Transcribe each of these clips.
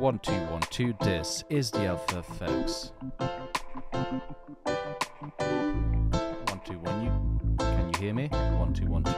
1 2 1 2. This is the Alpha FX. 1 2 1. Can you hear me? 1 2 1 2.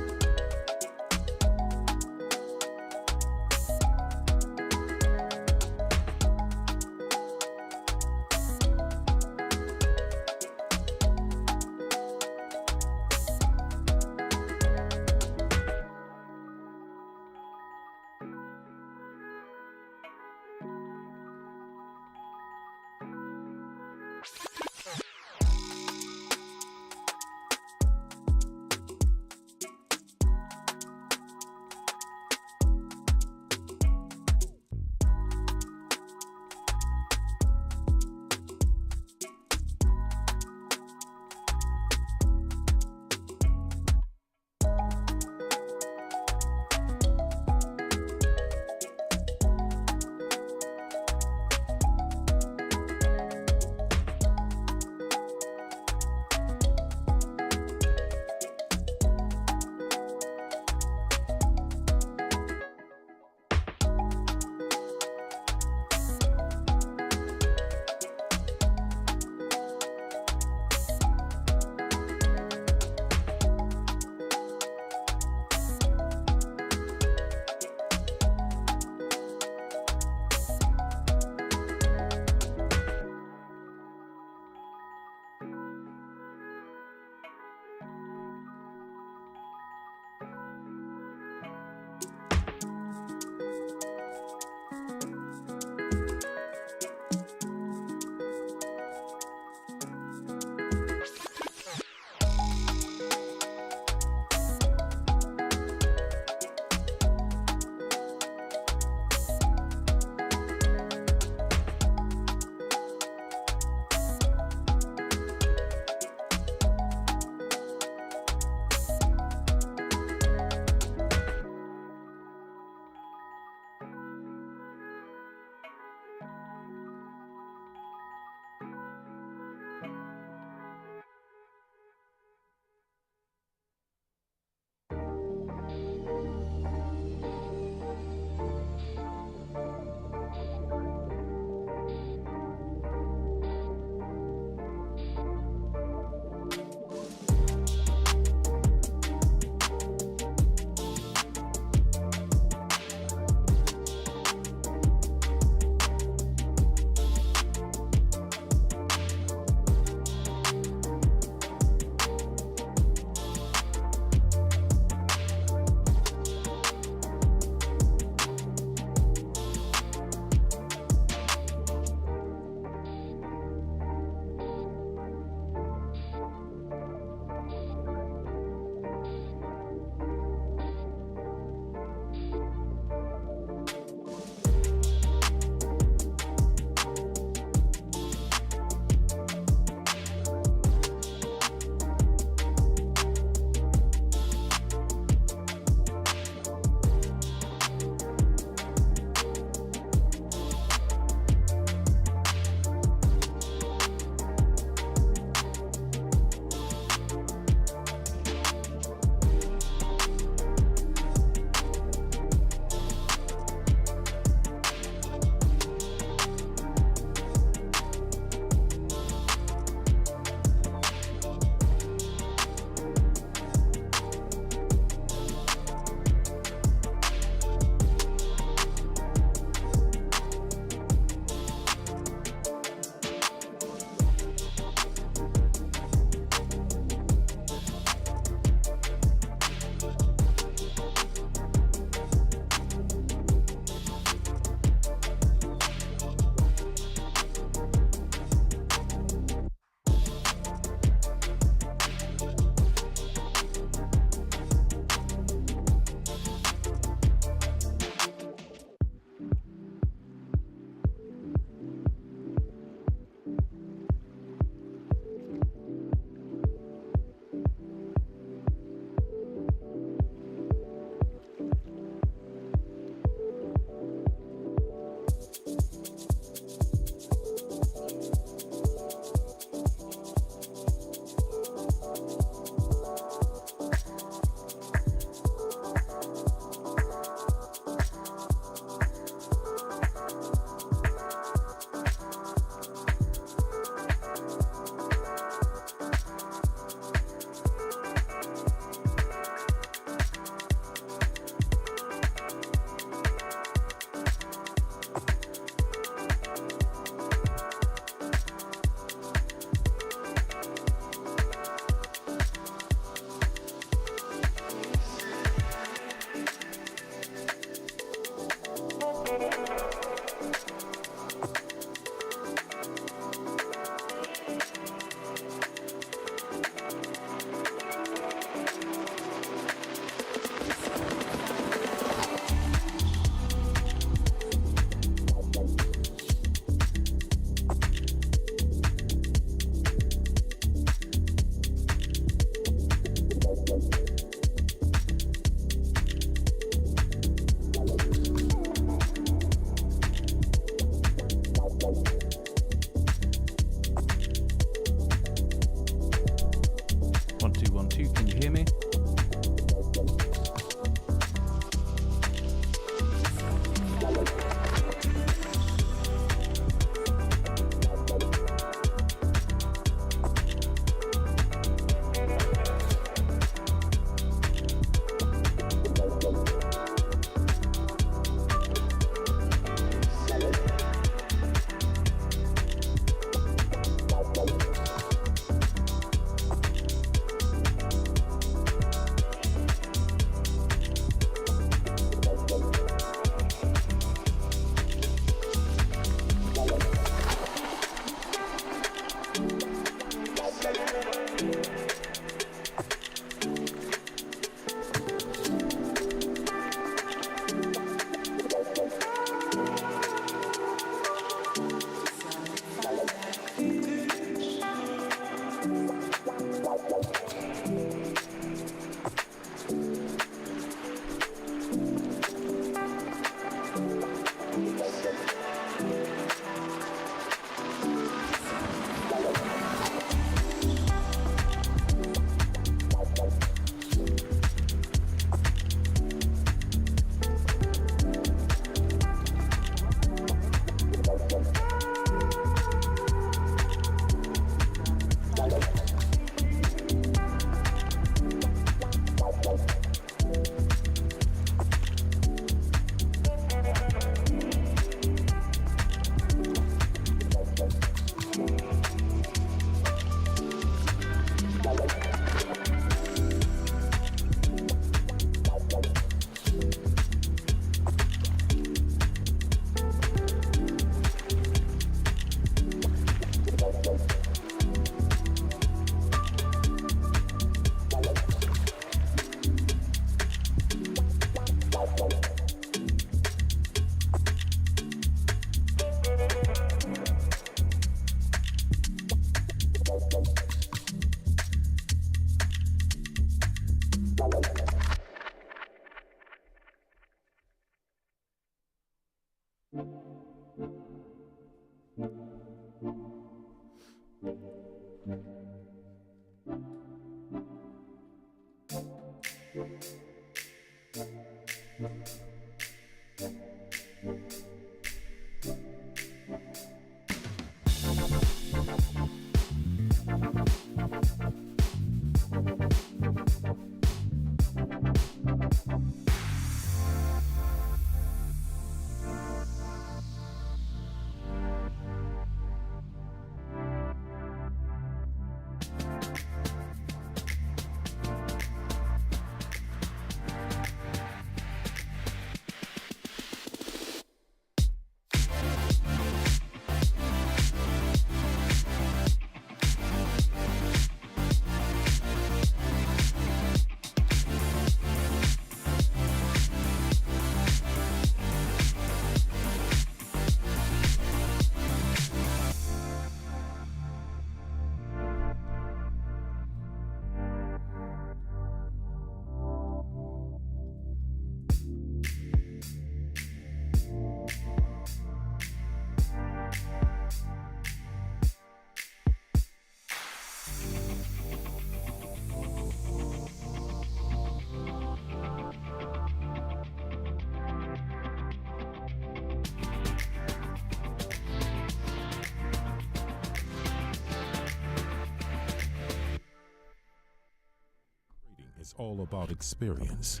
It's all about experience.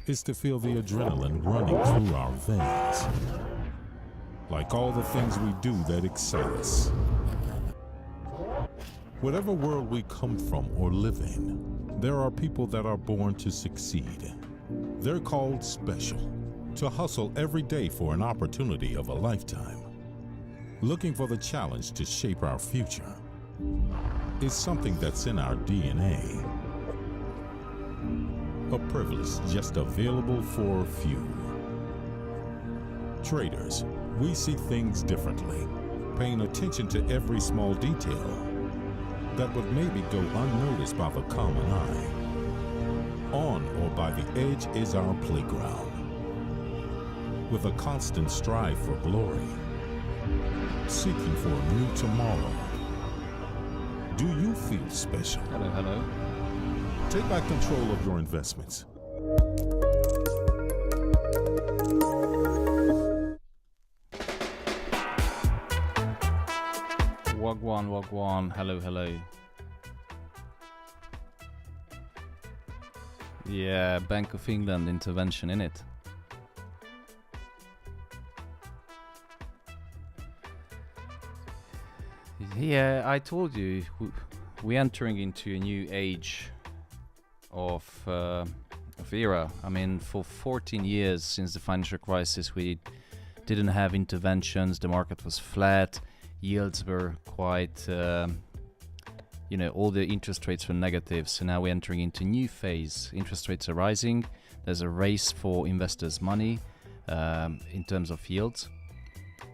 It's to feel the adrenaline running through our veins. Like all the things we do that excite us. Whatever world we come from or live in, there are people that are born to succeed. They're called special, to hustle every day for an opportunity of a lifetime. Looking for the challenge to shape our future is something that's in our DNA. A privilege just available for a few. Traders, we see things differently, paying attention to every small detail that would maybe go unnoticed by the common eye. On or by the edge is our playground, with a constant strive for glory, seeking for a new tomorrow. Do you feel special? Hello, hello. Take back control of your investments. Wagwan, hello, hello. Yeah, Bank of England intervention in it. Yeah, I told you, we're entering into a new age of era. I mean, for 14 years since the financial crisis, we didn't have interventions. The market was flat. Yields were quite, you know, all the interest rates were negative. So now we're entering into a new phase. Interest rates are rising. There's a race for investors' money in terms of yields.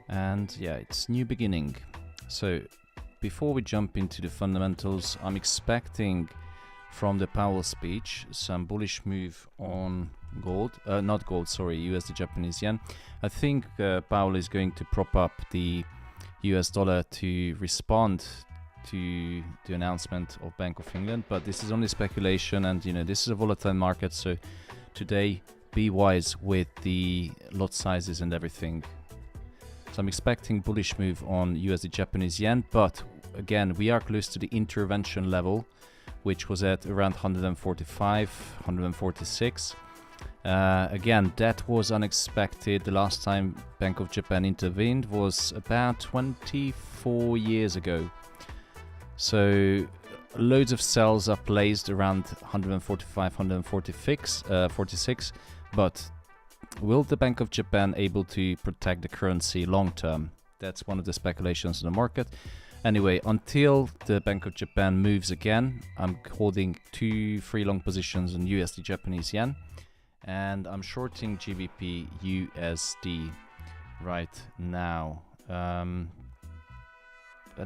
And yeah, it's new beginning. So before we jump into the fundamentals, I'm expecting from the Powell speech some bullish move on gold, not gold, sorry, USD Japanese yen. I think Powell is going to prop up the US dollar to respond to the announcement of Bank of England, but this is only speculation, and you know, this is a volatile market, so today be wise with the lot sizes and everything. So I'm expecting bullish move on USD Japanese yen, but again, we are close to the intervention level, which was at around 145, 146. Again, that was unexpected. The last time Bank of Japan intervened was about 24 years ago. So loads of sells are placed around 145, 146, but will the Bank of Japan able to protect the currency long term? That's one of the speculations in the market. Anyway, until the Bank of Japan moves again, I'm holding 2 free long positions in USD Japanese yen, and I'm shorting GBP USD right now. And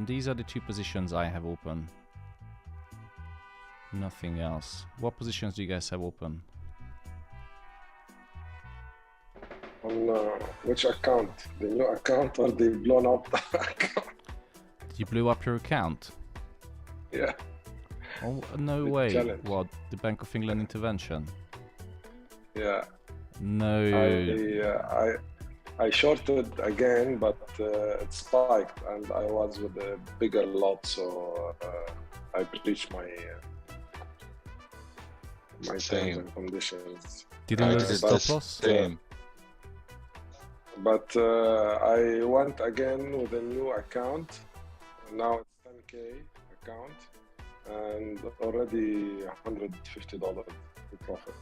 these are the 2 positions I have open. Nothing else. What positions do you guys have open? On which account? The new account or the blown up account? You blew up your account? Yeah. Oh, no Big way. challenge. What, the Bank of England intervention? Yeah. No. I shorted again, but it spiked, and I was with a bigger lot, so I breached my terms and conditions. Didn't I lose the did stop the loss? same. But I went again with a new account. Now it's 10K account, and already $150 profit.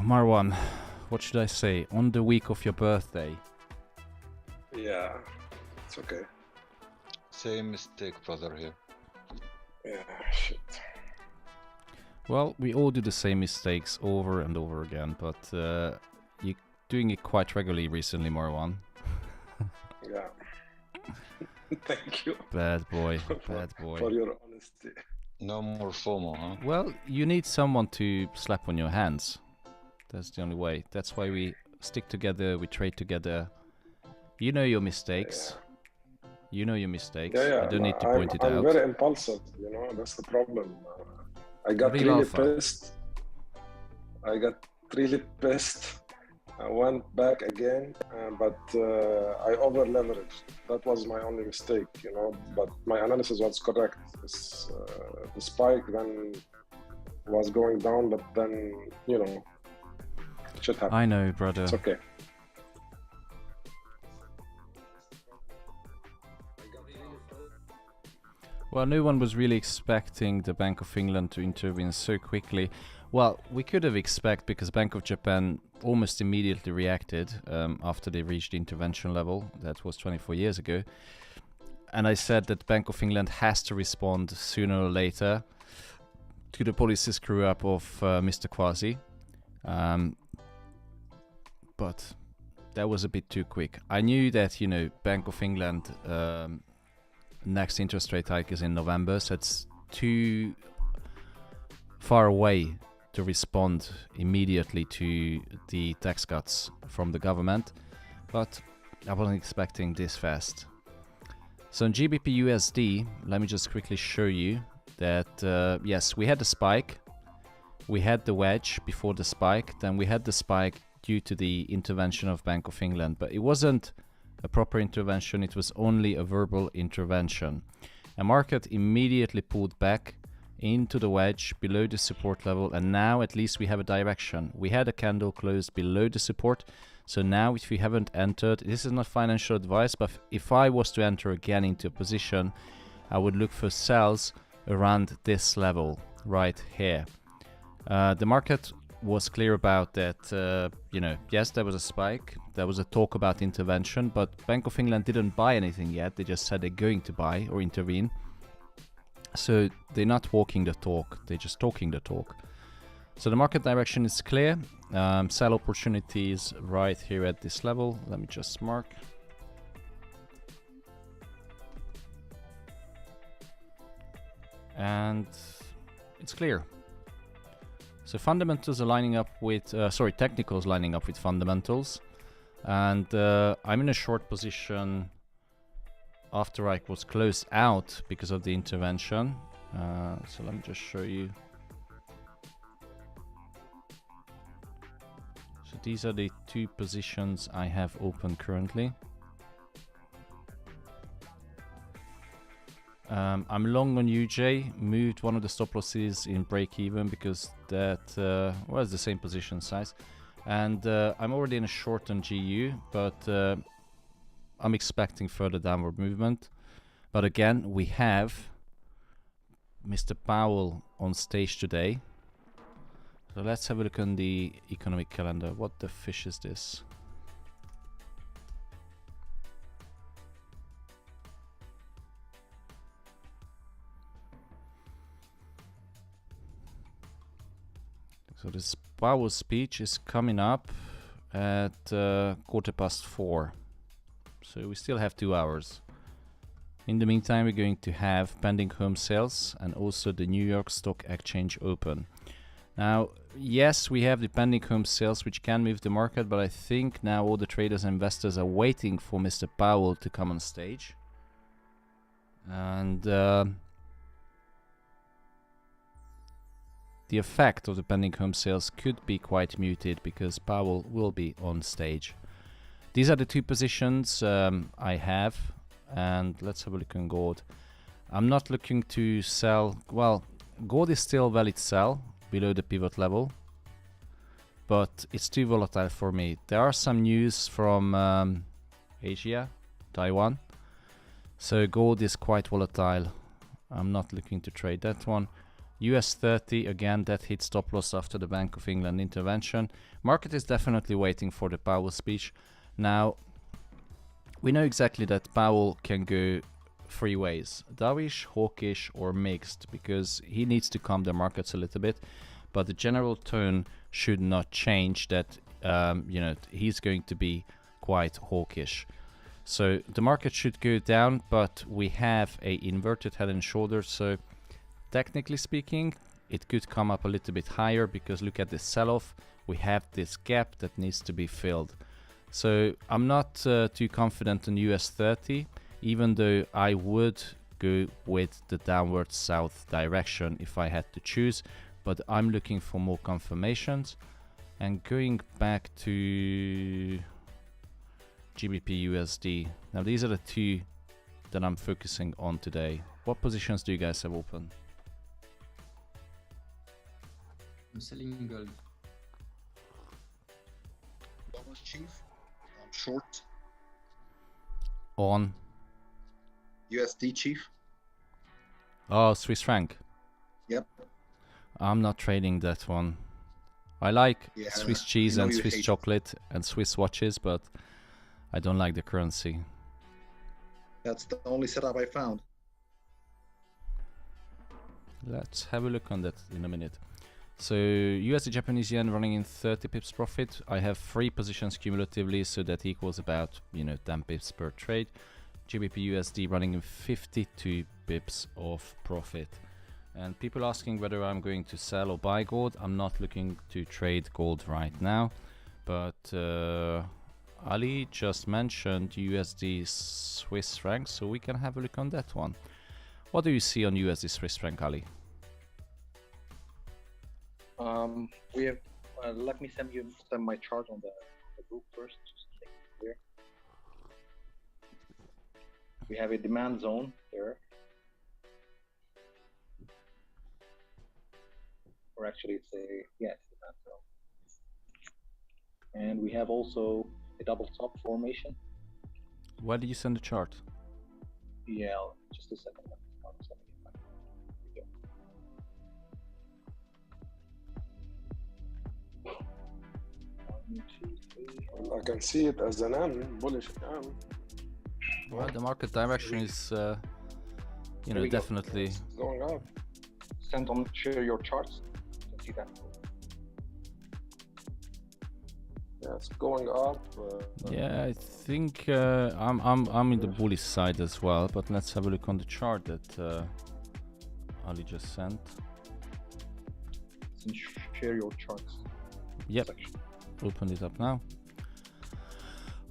Marwan, what should I say? On the week of your birthday. Yeah, it's okay. Same mistake, brother, here. Yeah, shit. Well, we all do the same mistakes over and over again, but you're doing it quite regularly recently, Marwan. Yeah. Thank you. Bad boy, bad boy. For your honesty. No more FOMO, huh? Well, you need someone to slap on your hands. That's the only way. That's why we stick together, we trade together. You know your mistakes. You know your mistakes. Yeah. You don't need to point it out. I'm very impulsive, you know, that's the problem. I got Real really alpha. pissed. I went back again, but I over leveraged. That was my only mistake, you know, but my analysis was correct. The spike then was going down, but then, you know, shit happened. I know, brother. It's okay. Well, no one was really expecting the Bank of England to intervene so quickly. Well, we could have expected because Bank of Japan almost immediately reacted after they reached the intervention level. That was 24 years ago. And I said that Bank of England has to respond sooner or later to the policy screw-up of Mr. Kwasi. But that was a bit too quick. I knew that, you know, Bank of England next interest rate hike is in November, so it's too far away to respond immediately to the tax cuts from the government, but I wasn't expecting this fast. So in GBP USD, let me just quickly show you that yes, we had the spike, we had the wedge before the spike, then we had the spike due to the intervention of Bank of England, but it wasn't a proper intervention, it was only a verbal intervention. A market immediately pulled back into the wedge below the support level, and now at least we have a direction. We had a candle closed below the support, so now if we haven't entered, this is not financial advice, but if I was to enter again into a position, I would look for sells around this level right here. The market was clear about that, you know, yes, there was a spike, there was a talk about intervention, but Bank of England didn't buy anything yet. They just said they're going to buy or intervene. So they're not walking the talk, they're just talking the talk. So the market direction is clear. Sell opportunities right here at this level. Let me just mark. And it's clear. So fundamentals are lining up with, technicals lining up with fundamentals. And I'm in a short position after I was closed out because of the intervention. So let me just show you. So these are the two positions I have open currently. I'm long on UJ, moved one of the stop losses in break even because that was the same position size. And I'm already in a short on GU, but I'm expecting further downward movement. But again, we have Mr. Powell on stage today. So let's have a look on the economic calendar. What the fish is this? So this Powell speech is coming up at 4:15. So we still have 2 hours. In the meantime, we're going to have pending home sales and also the New York Stock Exchange open. Now, yes, we have the pending home sales, which can move the market, but I think now all the traders and investors are waiting for Mr. Powell to come on stage. And the effect of the pending home sales could be quite muted because Powell will be on stage. These are the two positions I have, and let's have a look on gold. I'm not looking to sell. Well, gold is still valid sell below the pivot level, but it's too volatile for me. There are some news from Asia, Taiwan, so gold is quite volatile. I'm not looking to trade that one. US 30, again, that hit stop loss after the Bank of England intervention. Market is definitely waiting for the Powell speech. Now, we know exactly that Powell can go three ways: dovish, hawkish, or mixed, because he needs to calm the markets a little bit, but the general tone should not change that, you know, he's going to be quite hawkish. So the market should go down, but we have a inverted head and shoulders, so technically speaking, it could come up a little bit higher because look at this sell-off. We have this gap that needs to be filled. So I'm not too confident in US 30, even though I would go with the downward south direction if I had to choose, but I'm looking for more confirmations. And going back to GBP USD, now these are the two that I'm focusing on today. What positions do you guys have open? I'm selling gold. Dollars chief, short. On? USD chief. Oh, Swiss franc. Yep. I'm not trading that one. I like Yeah, Swiss cheese I know and you Swiss hate it. chocolate and Swiss watches, but I don't like the currency. That's the only setup I found. Let's have a look on that in a minute. So USD Japanese yen running in 30 pips profit. I have 3 positions cumulatively, so that equals about, you know, 10 pips per trade. GBP USD running in 52 pips of profit. And people asking whether I'm going to sell or buy gold. I'm not looking to trade gold right now, but Ali just mentioned USD Swiss franc, so we can have a look on that one. What do you see on USD Swiss franc, Ali? We have. Let me send my chart on the group first. Just make it clear. We have a demand zone there, or actually, it's a demand zone, and we have also a double top formation. Where did you send the chart? Yeah, just a second. I'll send it back. Here we go. 1, 2, 3. Well, I can see it as an M, bullish M. Well, the market direction is, you know, Here we go. definitely. It's going up. Send on, share your charts. You can see that. Yeah, it's going up. Yeah, I think I'm in the bullish side as well, but let's have a look on the chart that Ali just sent. And share your charts. Yep, Section. open it up now.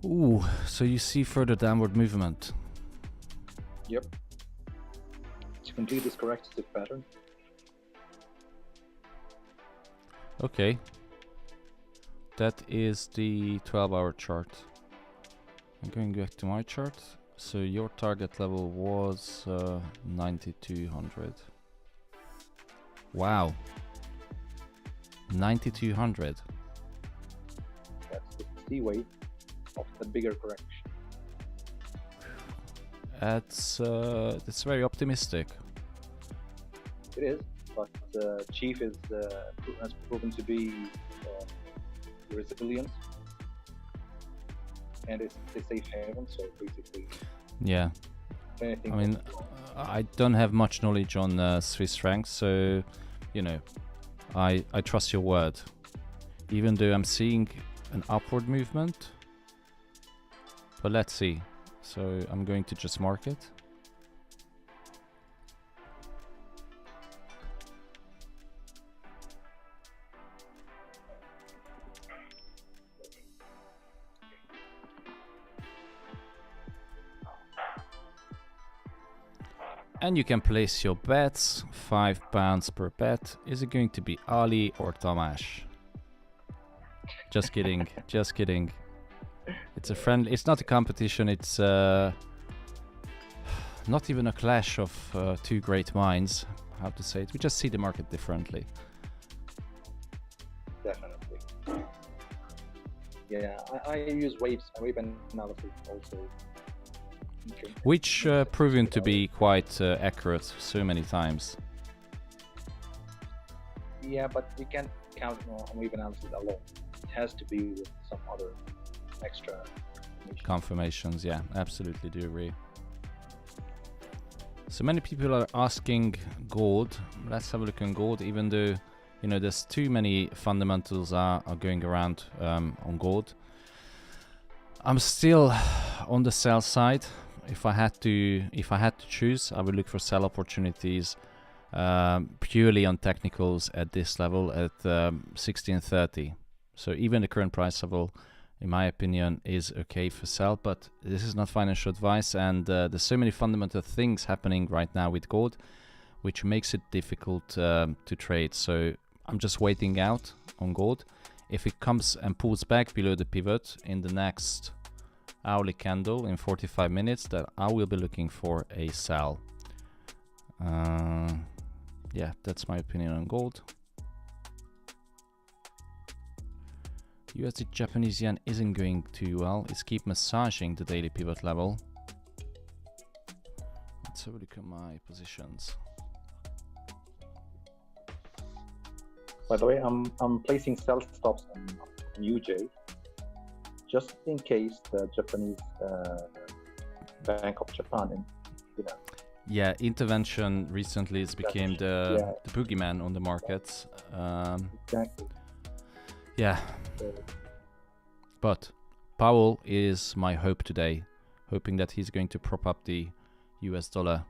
Ooh, so you see further downward movement. Yep. To complete this corrective pattern. Okay. That is the 12-hour chart. I'm going back to my chart. So your target level was 9,200. Wow. 9,200. That's the C wave of the bigger correction. That's very optimistic. It is, but Chief is has proven to be resilient, and it's a safe haven. So basically, Yeah. if anything I mean, goes wrong, I don't have much knowledge on Swiss francs, so you know, I trust your word. Even though I'm seeing an upward movement, but let's see. So I'm going to just mark it. And you can place your bets. £5 per bet. Is it going to be Ali or Tomasz? Just kidding. Just kidding. It's a friendly. It's not a competition. It's not even a clash of two great minds. How to say it? We just see the market differently. Definitely. Yeah, I use wave analysis also. Okay. Which proven to be quite accurate so many times. Yeah, but we can't count on wave analysis alone. It has to be with some other extra confirmations. Yeah, absolutely do agree. So many people are asking gold. Let's have a look on gold, even though, you know, there's too many fundamentals are going around on gold. I'm still on the sell side. If I had to choose, I would look for sell opportunities purely on technicals at this level at 1630. So even the current price level, in my opinion, is okay for sell, but this is not financial advice, and there's so many fundamental things happening right now with gold, which makes it difficult to trade. So I'm just waiting out on gold. If it comes and pulls back below the pivot in the next hourly candle in 45 minutes, that I will be looking for a sell. Yeah, that's my opinion on gold. USD Japanese yen isn't going too well. It's keep massaging the daily pivot level. Let's have a look at my positions. By the way, I'm placing sell stops on UJ, just in case the Japanese Bank of Japan, and you know. Yeah, intervention recently has became the boogeyman on the markets. Exactly. Yeah, but Powell is my hope today, hoping that he's going to prop up the US dollar.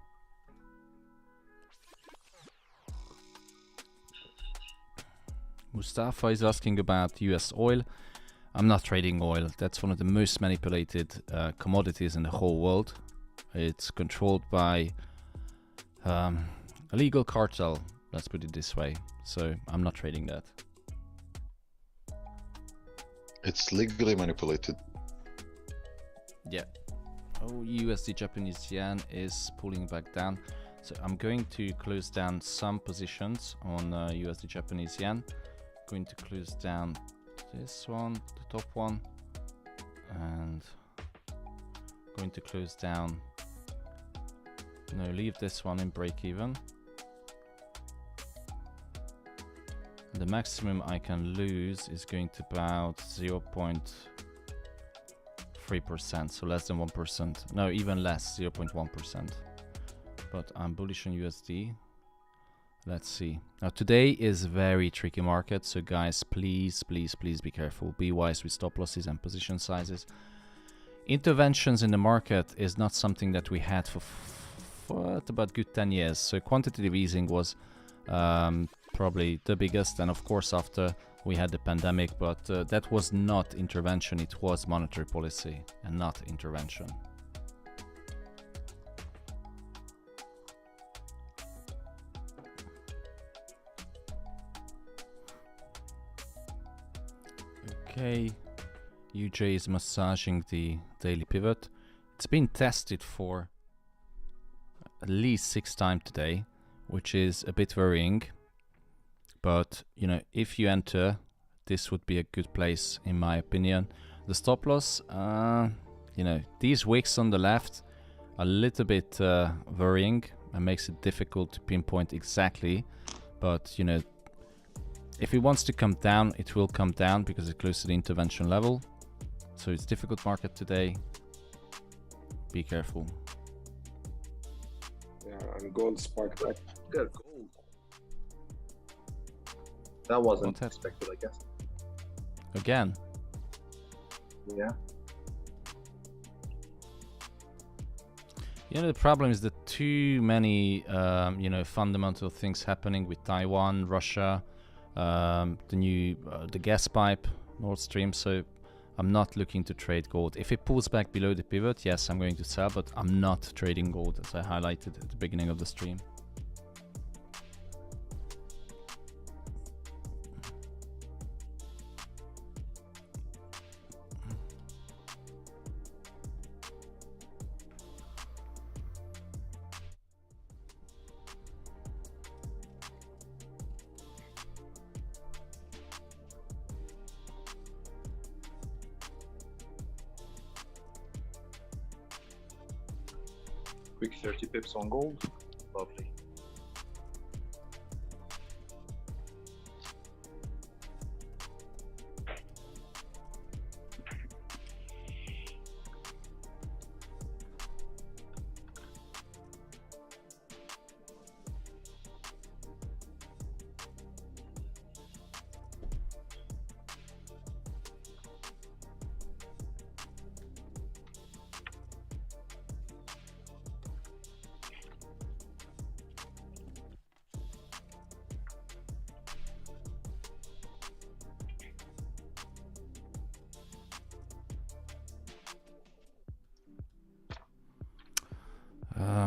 Mustafa is asking about US oil. I'm not trading oil. That's one of the most manipulated commodities in the whole world. It's controlled by a legal cartel, let's put it this way. So I'm not trading that. It's legally manipulated. Yeah. Oh, USD Japanese yen is pulling back down. So I'm going to close down some positions on USD Japanese yen. Going to close down this one, the top one, and going to close down. No, leave this one in break even. The maximum I can lose is going to about 0.3%, so less than 1%. No, even less, 0.1%. But I'm bullish on USD. Let's see. Now today is a very tricky market, so guys, please, please, please be careful. Be wise with stop losses and position sizes. Interventions in the market is not something that we had for about good 10 years. So quantitative easing was probably the biggest, and of course after we had the pandemic, but that was not intervention, it was monetary policy and not intervention. Okay, UJ is massaging the daily pivot. It's been tested for at least 6 times today, which is a bit worrying. But, you know, if you enter, this would be a good place, in my opinion. The stop loss, you know, these wicks on the left are a little bit worrying and makes it difficult to pinpoint exactly. But, you know, if it wants to come down, it will come down because it's close to the intervention level. So it's difficult market today. Be careful. Yeah, and gold spiked up. Good gold. That wasn't expected, I guess. Again. Yeah. You know, the problem is that too many, you know, fundamental things happening with Taiwan, Russia, the new, the gas pipe, Nord Stream. So I'm not looking to trade gold. If it pulls back below the pivot, yes, I'm going to sell, but I'm not trading gold, as I highlighted at the beginning of the stream. Quick 30 pips on gold. Lovely.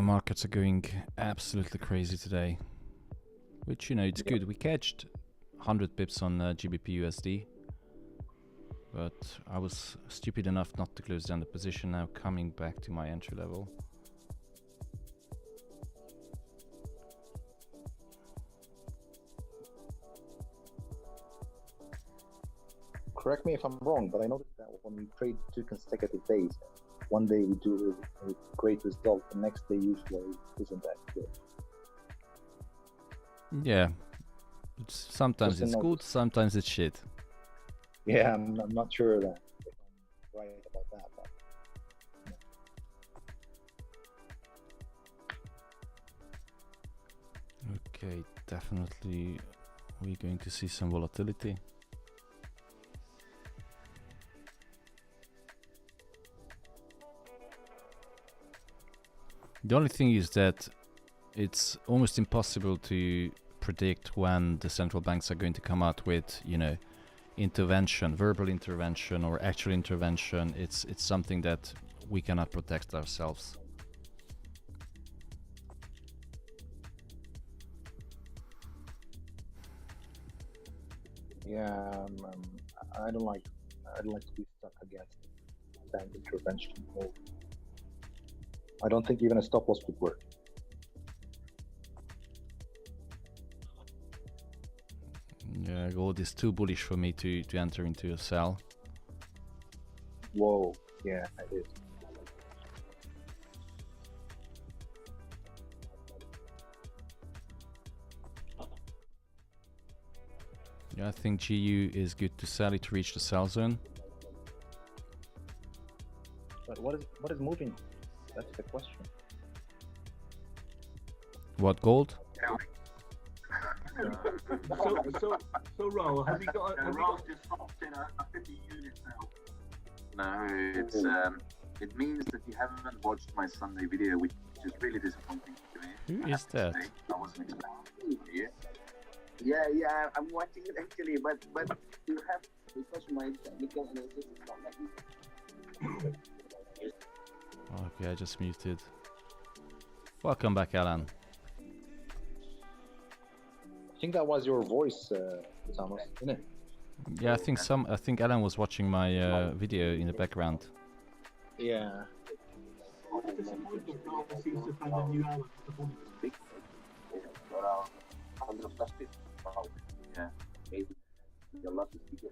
Markets are going absolutely crazy today, which, you know, it's good. We catched 100 pips on GBP USD, but I was stupid enough not to close down the position. Now coming back to my entry level. Correct me if I'm wrong, but I noticed that when we trade 2 consecutive days, one day we do a great result, the next day usually isn't that good. Yeah, sometimes it's good, sometimes it's shit. Yeah, I'm not sure that if I'm right about that, but yeah. Okay, definitely we're going to see some volatility. The only thing is that it's almost impossible to predict when the central banks are going to come out with, you know, intervention, verbal intervention or actual intervention. It's something that we cannot protect ourselves. yeah, I don't like to be stuck against bank intervention mode. I don't think even a stop loss would work. Yeah, gold is too bullish for me to enter into a sell. Whoa, yeah, it is. Yeah, I think GU is good to sell it to reach the sell zone. But what is moving? That's the question. What, gold? So Raul, have you got a... Raul just popped in a 50 units now. No, it's it means that you haven't watched my Sunday video, which is really disappointing to me. Who is that? I wasn't expecting it. Yeah, I'm watching it actually, but you have, because my technical analysis is not like this. Okay, I just muted. Welcome back, Alan. I think that was your voice, Thomas, isn't it? Yeah, I think Alan was watching my video in the background. Yeah. Yeah, maybe you're lucky speaking.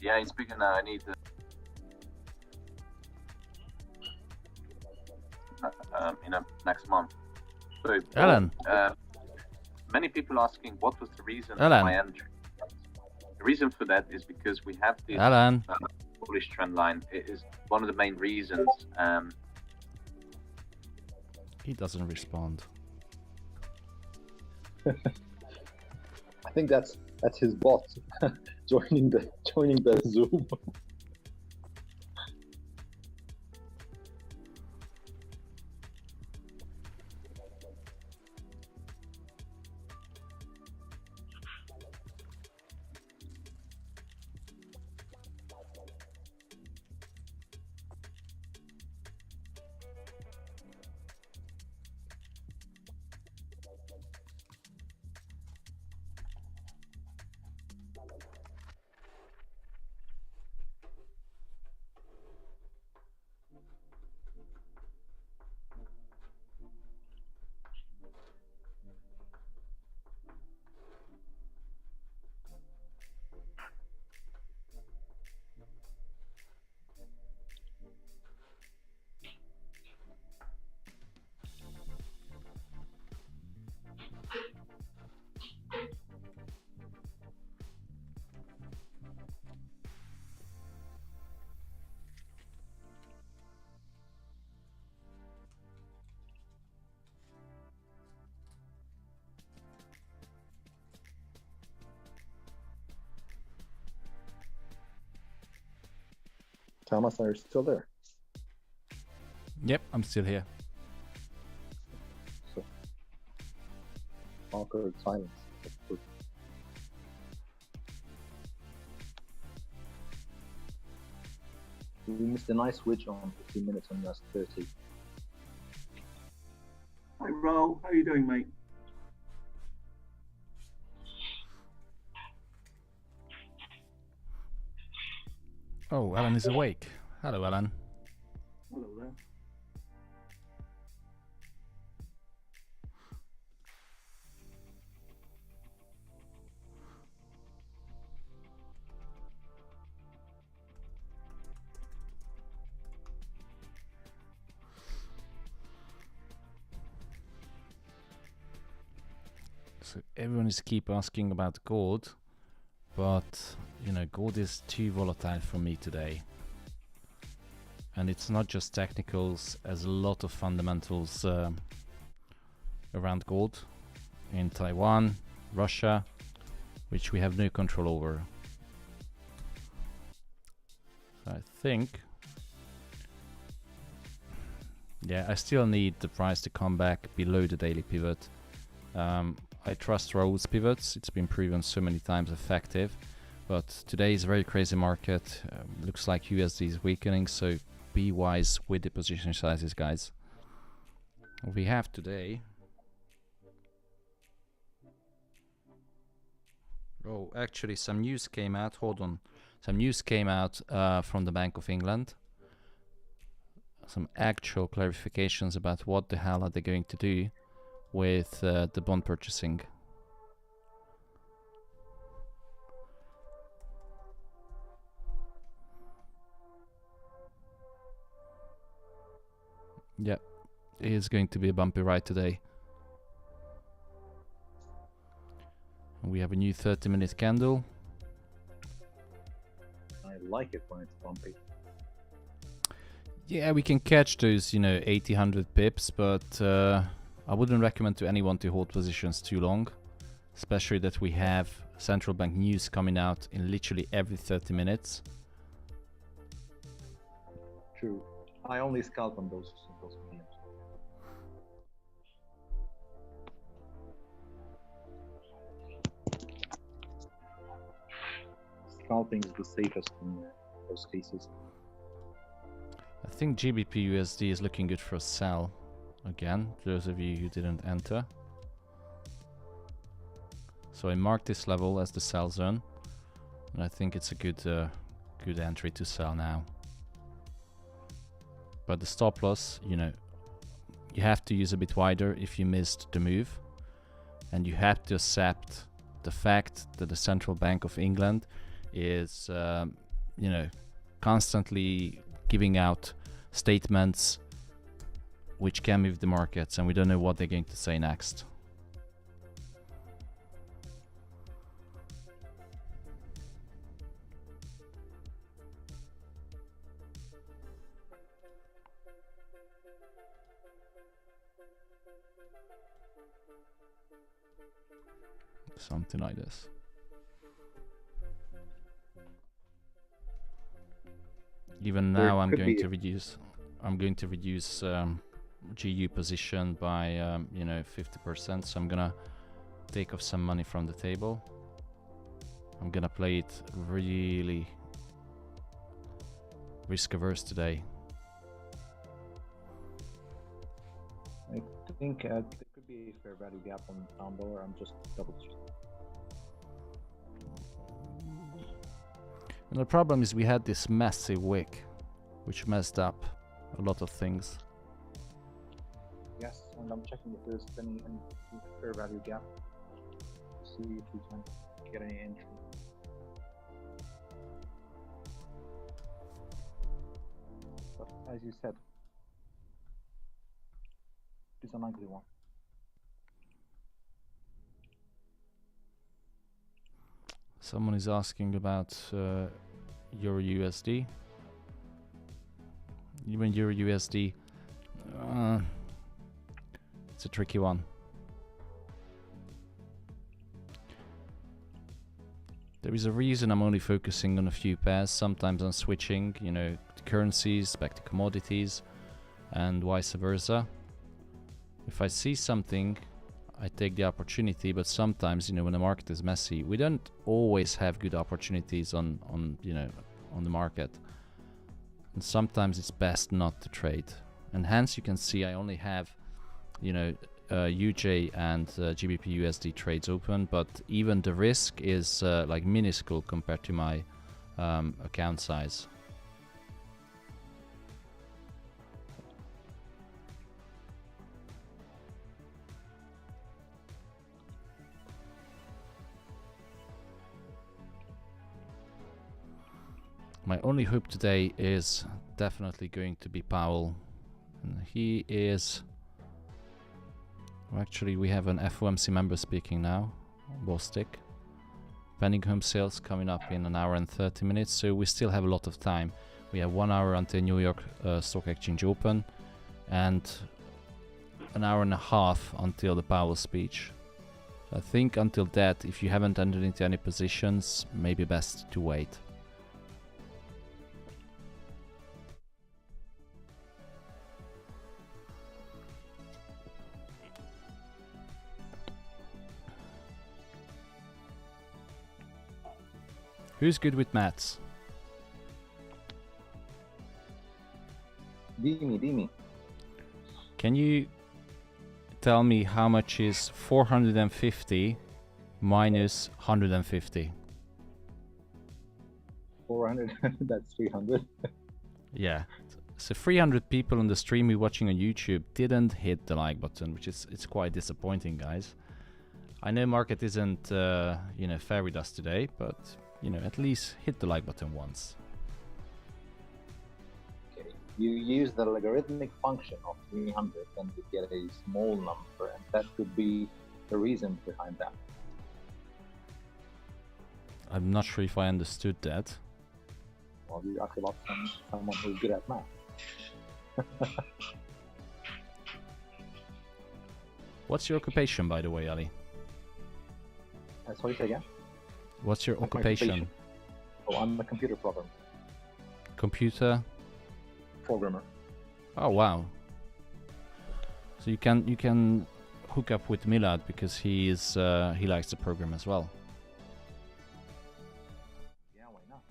Yeah, he's speaking now. I need to. Next month. So, Alan. Many people asking what was the reason Alan. for my entry. The reason for that is because we have this Alan. bullish trend line. It is one of the main reasons. He doesn't respond. I think that's his bot joining the Zoom. Thomas, are you still there? Yep, I'm still here. So, awkward silence. We missed a nice switch on 15 minutes on last 30. Hi, Raoul. How are you doing, mate? Oh, Alan is awake. Hello, Alan. Hello there. So everyone is keep asking about gold, but you know, gold is too volatile for me today. And it's not just technicals, as a lot of fundamentals around gold in Taiwan, Russia, which we have no control over. So I think, yeah, I still need the price to come back below the daily pivot. I trust Raoul's pivots, it's been proven so many times effective, but today is a very crazy market. Looks like USD is weakening, so be wise with the position sizes, guys. We have today, oh, actually some news came out, hold on, some news came out from the Bank of England, some actual clarifications about what the hell are they going to do with the bond purchasing. Yeah, it is going to be a bumpy ride today. We have a new 30-minute candle. I like it when it's bumpy. Yeah, we can catch those, you know, 80, 100 pips, but I wouldn't recommend to anyone to hold positions too long, especially that we have central bank news coming out in literally every 30 minutes. True. I only scalp on those mediums. Scalping is the safest in those cases. I think GBP USD is looking good for a sell again, those of you who didn't enter. So I marked this level as the sell zone, and I think it's a good entry to sell now. But the stop loss, you know, you have to use a bit wider if you missed the move, and you have to accept the fact that the Central Bank of England is, you know, constantly giving out statements which can move the markets, and we don't know what they're going to say next. Something like this. Even now I'm going to reduce GU position by you know, 50%, so I'm gonna take off some money from the table. I'm gonna play it really risk averse today. I think there could be a fair value gap on pound dollar. I'm just double checking. And the problem is we had this massive wick which messed up a lot of things. Yes, and I'm checking if there's any fair value gap. See if we can get any entry. But as you said, it's an ugly one. Someone is asking about Euro USD. Even Euro USD, it's a tricky one. There is a reason I'm only focusing on a few pairs. Sometimes I'm switching, you know, to currencies, back to commodities, and vice versa. If I see something, I take the opportunity, but sometimes, you know, when the market is messy, we don't always have good opportunities on the market. And sometimes it's best not to trade. And hence you can see I only have, you know, UJ and GBP USD trades open, but even the risk is like minuscule compared to my account size. My only hope today is definitely going to be Powell. And he is... Well, actually, we have an FOMC member speaking now, Bostic. Pending home sales coming up in an hour and 30 minutes, so we still have a lot of time. We have 1 hour until New York Stock Exchange open, and an hour and a half until the Powell speech. I think until that, if you haven't entered into any positions, maybe best to wait. Who's good with maths? Dimi. Can you tell me how much is 450 minus 150? 400, that's 300. Yeah. So 300 people on the stream we're watching on YouTube didn't hit the like button, which is it's quite disappointing, guys. I know market isn't you know, fairy dust today, but you know, at least hit the like button once. Okay, you use the logarithmic function of 300 and you get a small number, and that could be the reason behind that. I'm not sure if I understood that. Well, you ask about someone who's good at math. What's your occupation, by the way, Ali? Sorry, say again? What's your occupation? Oh, I'm a computer programmer. Computer Programmer. Oh wow! So you can hook up with Milad because he likes the program as well. Yeah, why not?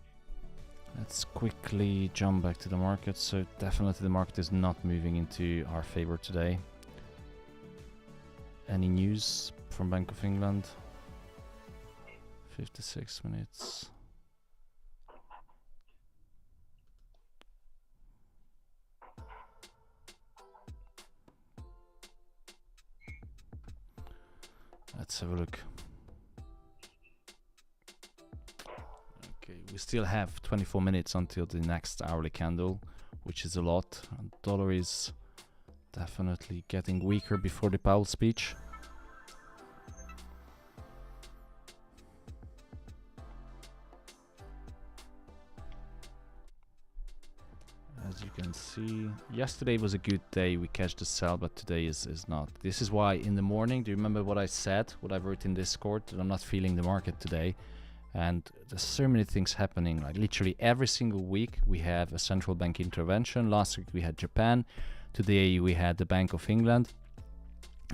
Let's quickly jump back to the market. So definitely the market is not moving into our favor today. Any news from Bank of England? 56 minutes. Let's have a look. Okay, we still have 24 minutes until the next hourly candle, which is a lot. And dollar is definitely getting weaker before the Powell speech. As you can see, yesterday was a good day, we catched the sell, but today is not. This is why in the morning, do you remember what I said, what I wrote in Discord, that I'm not feeling the market today? And there's so many things happening, like literally every single week we have a central bank intervention. Last week we had Japan, today we had the Bank of England.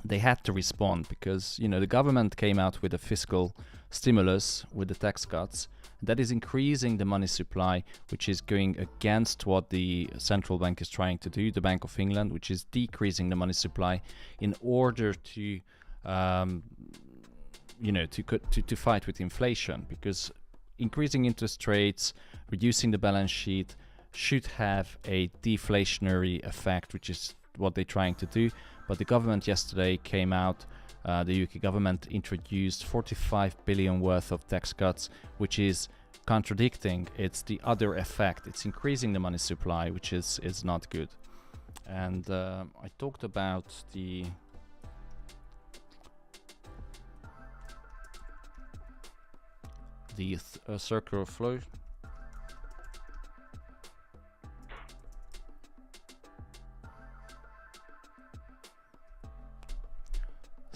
They had to respond because, you know, the government came out with a fiscal stimulus with the tax cuts. That is increasing the money supply, which is going against what the central bank is trying to do, the Bank of England, which is decreasing the money supply in order to, you know, to fight with inflation, because increasing interest rates, reducing the balance sheet should have a deflationary effect, which is what they're trying to do. But the government yesterday came out, the UK government introduced 45 billion worth of tax cuts, which is contradicting. It's the other effect. It's increasing the money supply, which is not good. And I talked about the circular flow.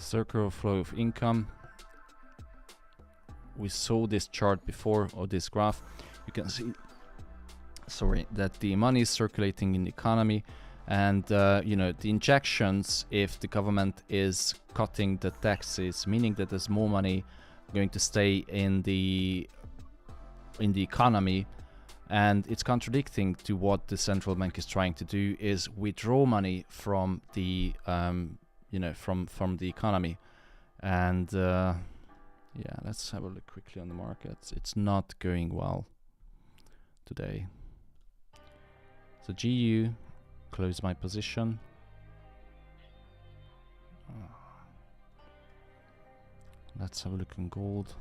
Circular flow of income. We saw this chart before, or this graph. You can see that the money is circulating in the economy, and you know, the injections, if the government is cutting the taxes, meaning that there's more money going to stay in the economy, and it's contradicting to what the central bank is trying to do, is withdraw money from the you know, from the economy. And yeah, let's have a look quickly on the markets. It's not going well today. So GU, close my position. Let's have a look in gold.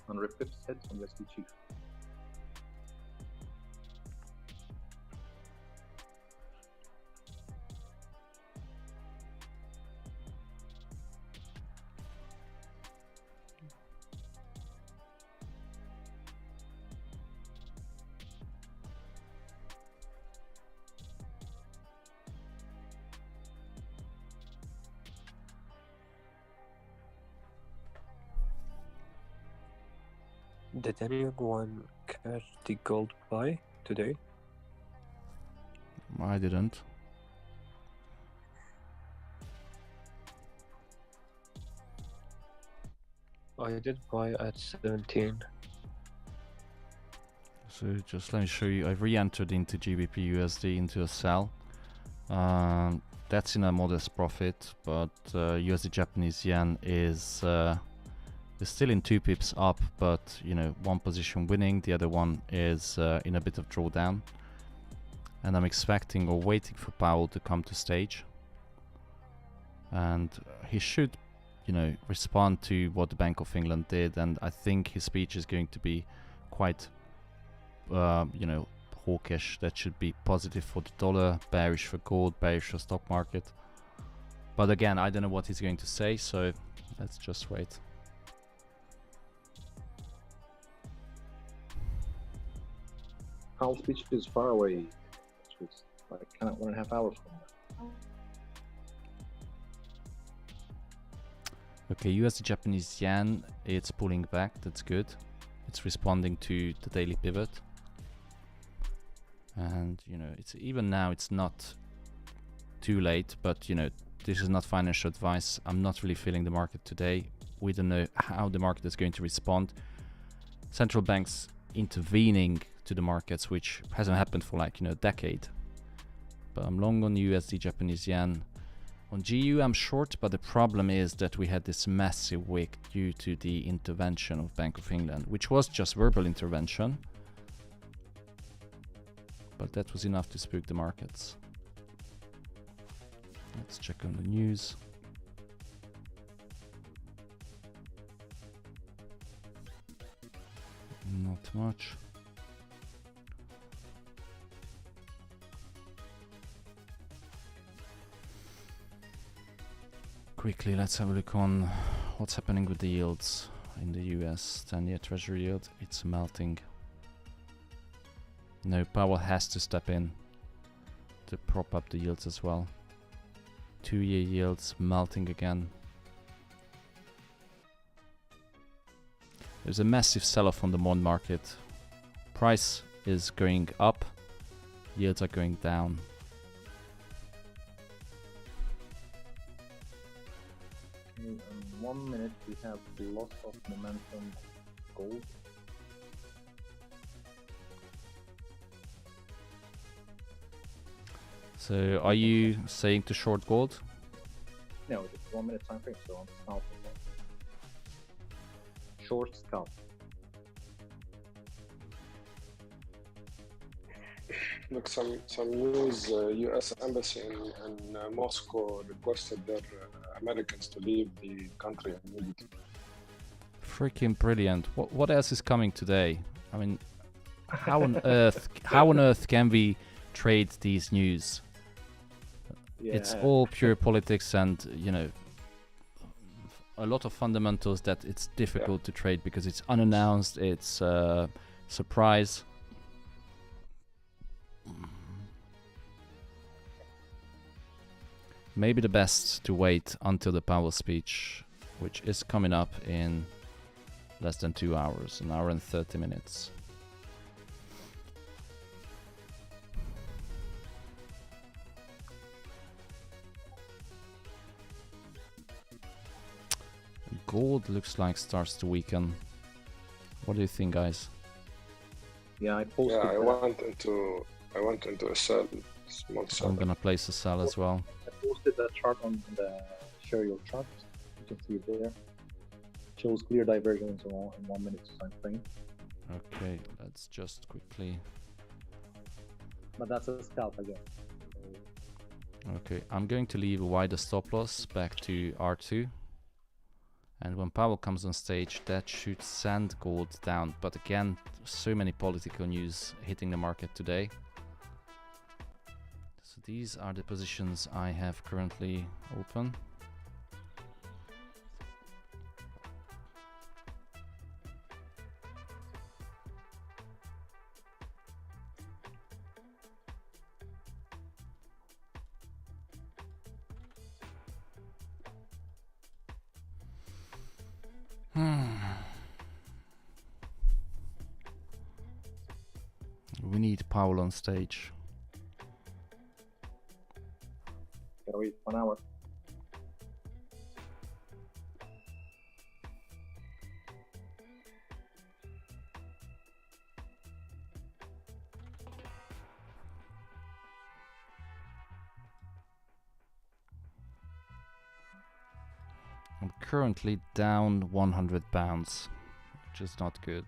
On pips heads on USD CHF. Did anyone catch the gold buy today? I didn't. I did buy at 17. So just let me show you. I've re-entered into GBP USD into a sell. That's in a modest profit, but USD Japanese yen is still in 2 pips up, but you know, one position winning, the other one is in a bit of drawdown, and I'm expecting or waiting for Powell to come to stage, and he should, you know, respond to what the Bank of England did, and I think his speech is going to be quite you know, hawkish. That should be positive for the dollar, bearish for gold, bearish for stock market. But again, I don't know what he's going to say, so let's just wait. Powell's speech is far away. It's like kind of 1.5 hours from now. Okay, USD Japanese yen, it's pulling back. That's good. It's responding to the daily pivot. And you know, it's even now, it's not too late, but you know, this is not financial advice. I'm not really feeling the market today. We don't know how the market is going to respond. Central banks intervening to the markets, which hasn't happened for like, you know, a decade. But I'm long on USD Japanese yen. On GU I'm short, but the problem is that we had this massive wick due to the intervention of Bank of England, which was just verbal intervention, but that was enough to spook the markets. Let's check on the news. Not much. Quickly, let's have a look on what's happening with the yields in the US 10-year treasury yield. It's melting. No, Powell has to step in to prop up the yields as well. 2-year yields melting again. There's a massive sell-off on the bond market. Price is going up, yields are going down. In 1 minute, we have loss of momentum gold. So are you saying to short gold? No, it's 1 minute time frame, so I'm scalping. Short scalp. Look, some news. U.S. embassy in Moscow requested their Americans to leave the country immediately. Freaking brilliant! What else is coming today? I mean, how on earth can we trade these news? Yeah. It's all pure politics, and you know, a lot of fundamentals that it's difficult to trade because it's unannounced. It's surprise. Maybe the best to wait until the Powell speech, which is coming up in less than 2 hours, an hour and 30 minutes. Gold looks like starts to weaken. What do you think, guys? Yeah, I posted. Yeah, I went into a sell, small sell. I'm gonna place a sell as well. I posted that chart on the share your chart. You can see it there. Shows clear divergence in 1 minute time frame. Okay, let's just quickly. But that's a scalp again. Okay, I'm going to leave a wider stop loss back to R2. And when Powell comes on stage, that should send gold down. But again, so many political news hitting the market today. So these are the positions I have currently open. We need Powell on stage. Gotta wait 1 hour. I'm currently down 100 pounds, which is not good.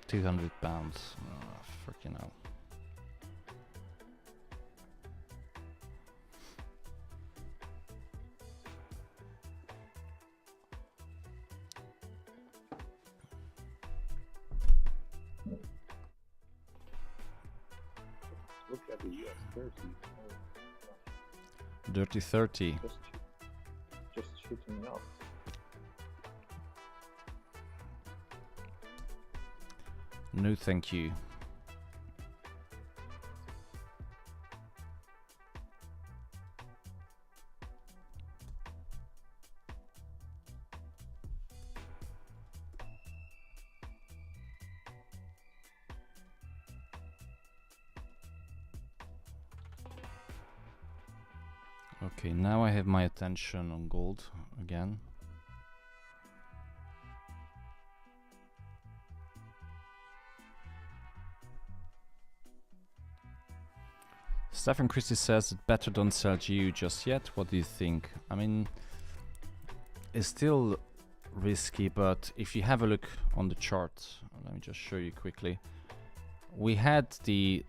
200 pounds. Oh, freaking hell. Look at the US 30. Dirty 30. Just shooting up. No, thank you. Okay, now I have my attention on gold again. Stephen Christie says that better don't sell GU just yet. What do you think? I mean, it's still risky, but if you have a look on the chart, let me just show you quickly. We had the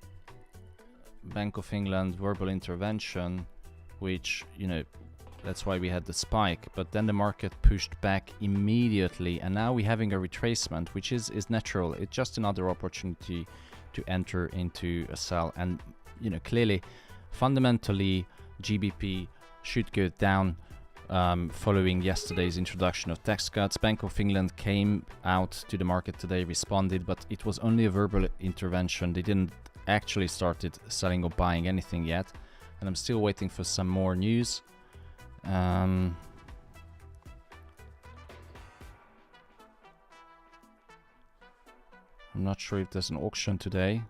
Bank of England verbal intervention, which, you know, that's why we had the spike, but then the market pushed back immediately, and now we're having a retracement, which is natural. It's just another opportunity to enter into a sell, and you know, clearly, fundamentally, GBP should go down following yesterday's introduction of tax cuts. Bank of England came out to the market today, responded, but it was only a verbal intervention. They didn't actually started selling or buying anything yet, and I'm still waiting for some more news. I'm not sure if there's an auction today,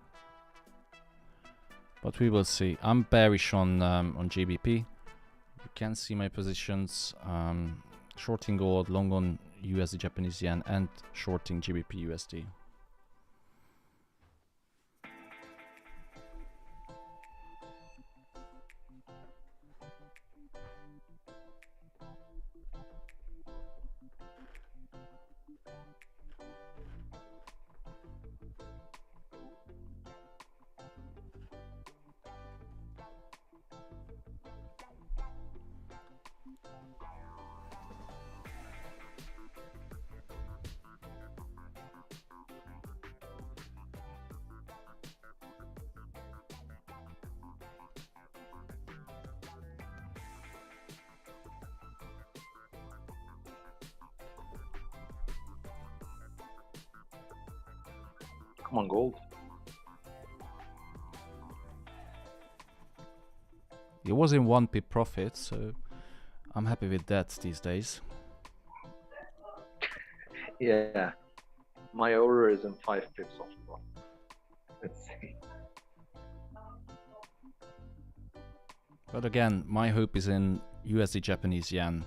but we will see. I'm bearish on GBP. You can see my positions: shorting gold, long on USD Japanese yen, and shorting GBP USD. Come on, gold. It was in 1 pip profit, so I'm happy with that these days. Yeah, my order is in 5 pips off. Let's see. But again, my hope is in USD Japanese yen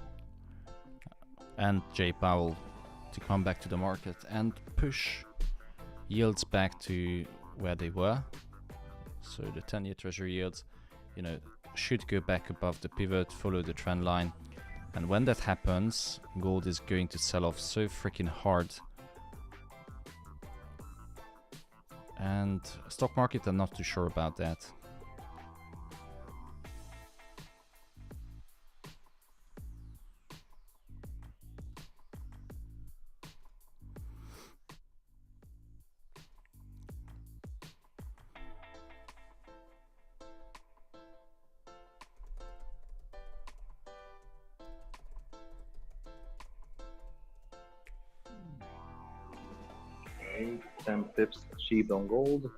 and Powell to come back to the market and push yields back to where they were. So the 10-year treasury yields, you know, should go back above the pivot, follow the trend line. And when that happens, gold is going to sell off so freaking hard. And stock market, I'm not too sure about that. Okay, 10 pips achieved on gold.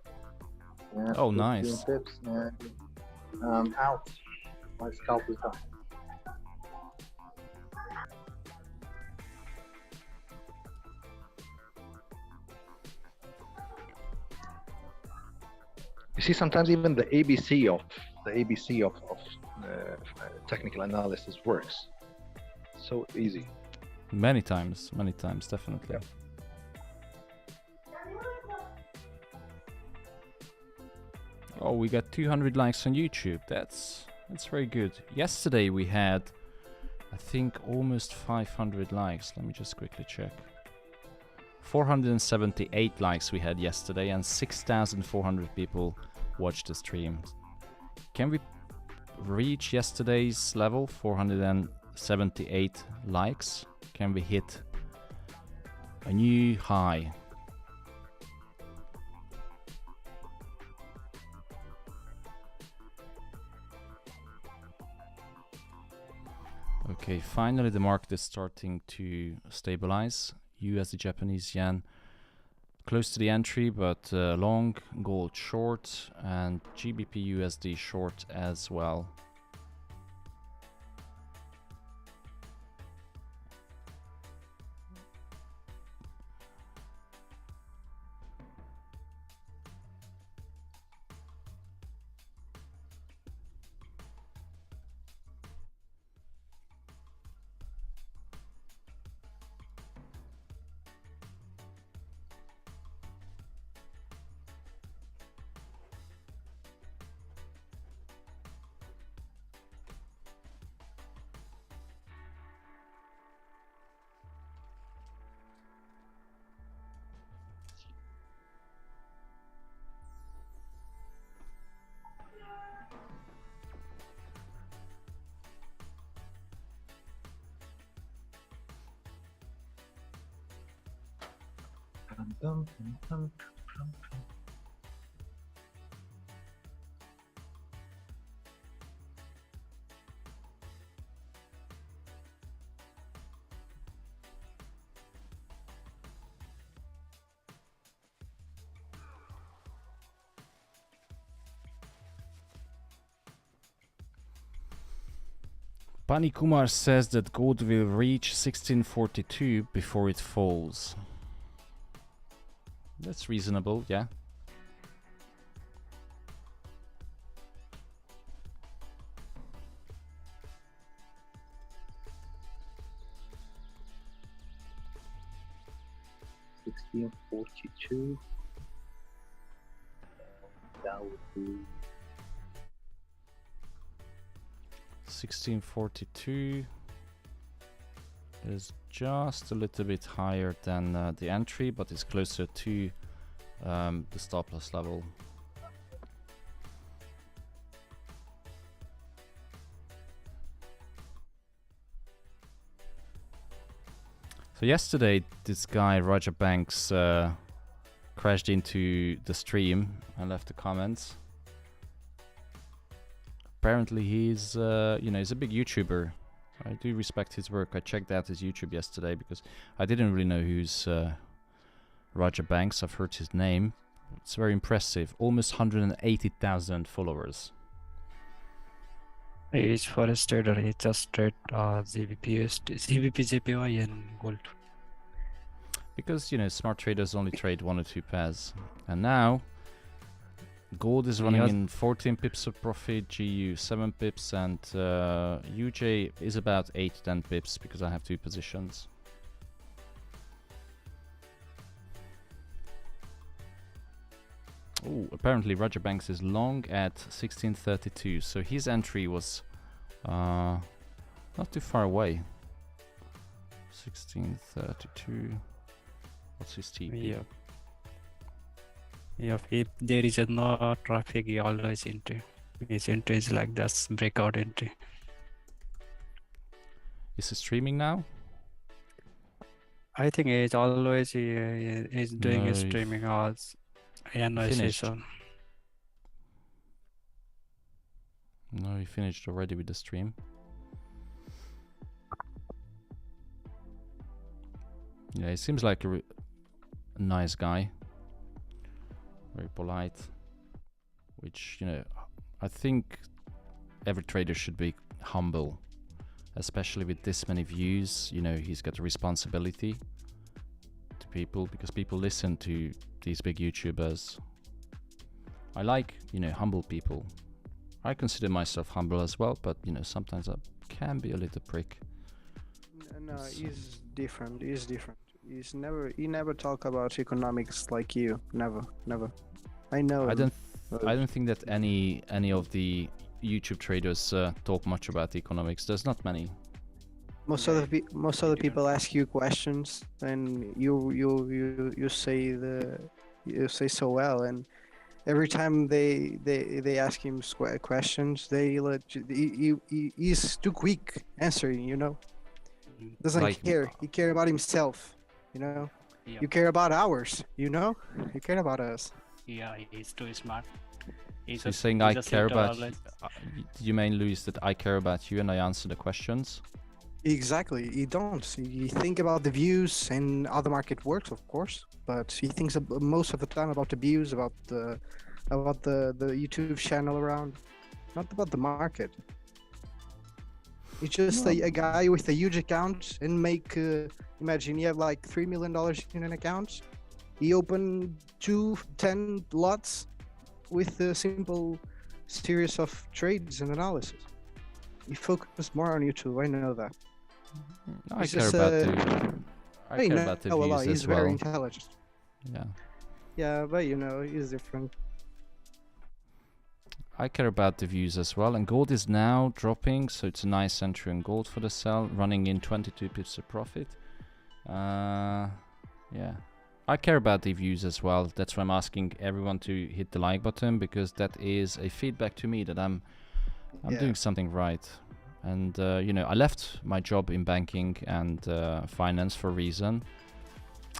And Oh, 15 nice. pips and out. My scalp is done. You see, sometimes even the ABC of technical analysis works. So easy. Many times, definitely. Yeah. Oh, we got 200 likes on YouTube. That's very good. Yesterday we had, I think, almost 500 likes. Let me just quickly check. 478 likes we had yesterday, and 6,400 people watched the stream. Can we reach yesterday's level, 478 likes? Can we hit a new high? Okay, finally the market is starting to stabilize. USD Japanese yen close to the entry, but long, gold short, and GBP USD short as well. Pani Kumar says that gold will reach 1642 before it falls. That's reasonable, yeah. $16.42. That would be 1642 is just a little bit higher than the entry, but it's closer to the stop loss level. So yesterday this guy Roger Banks crashed into the stream and left the comments. Apparently he's he's a big YouTuber. I do respect his work. I checked out his YouTube yesterday because I didn't really know who's Roger Banks. I've heard his name. It's very impressive. Almost 180,000 followers. He's FOREX trader. He just trade GBP USD, GBP JPY and gold. Because, you know, smart traders only trade 1 or 2 pairs. And now, gold is running in 14 pips of profit, GU 7 pips, and UJ is about 8-10 pips because I have 2 positions. Oh, apparently Roger Banks is long at 1632, so his entry was not too far away. 1632. What's his TP? Yeah, if there is no traffic, he always entry. His entry is like this breakout entry. Is he streaming now? I think he's always he's doing his streaming hours. Finished. No, he finished already with the stream. Yeah, he seems like a nice guy. Very polite. Which, you know, I think every trader should be humble. Especially with this many views. You know, he's got a responsibility to people because people listen to these big YouTubers. I like, you know, humble people. I consider myself humble as well, but, you know, sometimes I can be a little prick. No, he's different. He's different. He never talk about economics like you. Never. I know. I don't think that any of the YouTube traders talk much about economics. There's not many. Most of the people ask you questions, and you say so well, and every time they ask him questions, he's too quick answering. You know, doesn't care. He care about himself. You know, you care about ours. You know, you care about us. Yeah, he's too smart. He's saying I care about you. You mean, Luis, that I care about you and I answer the questions? Exactly. He don't. He think about the views and how the market works, of course, but he thinks most of the time about the views, about the YouTube channel around, not about the market. He's just a guy with a huge account and make. Imagine you have like $3 million in an account. He opened 10 lots with a simple series of trades and analysis. He focused more on YouTube. I know that. I care about the views he's as well. very intelligent. Yeah. Yeah, but you know, he's different. I care about the views as well, and gold is now dropping, so it's a nice entry in gold for the sell, running in 22 pips of profit. Yeah, I care about the views as well. That's why I'm asking everyone to hit the like button, because that is a feedback to me that I'm doing something right. And you know, I left my job in banking and finance for a reason.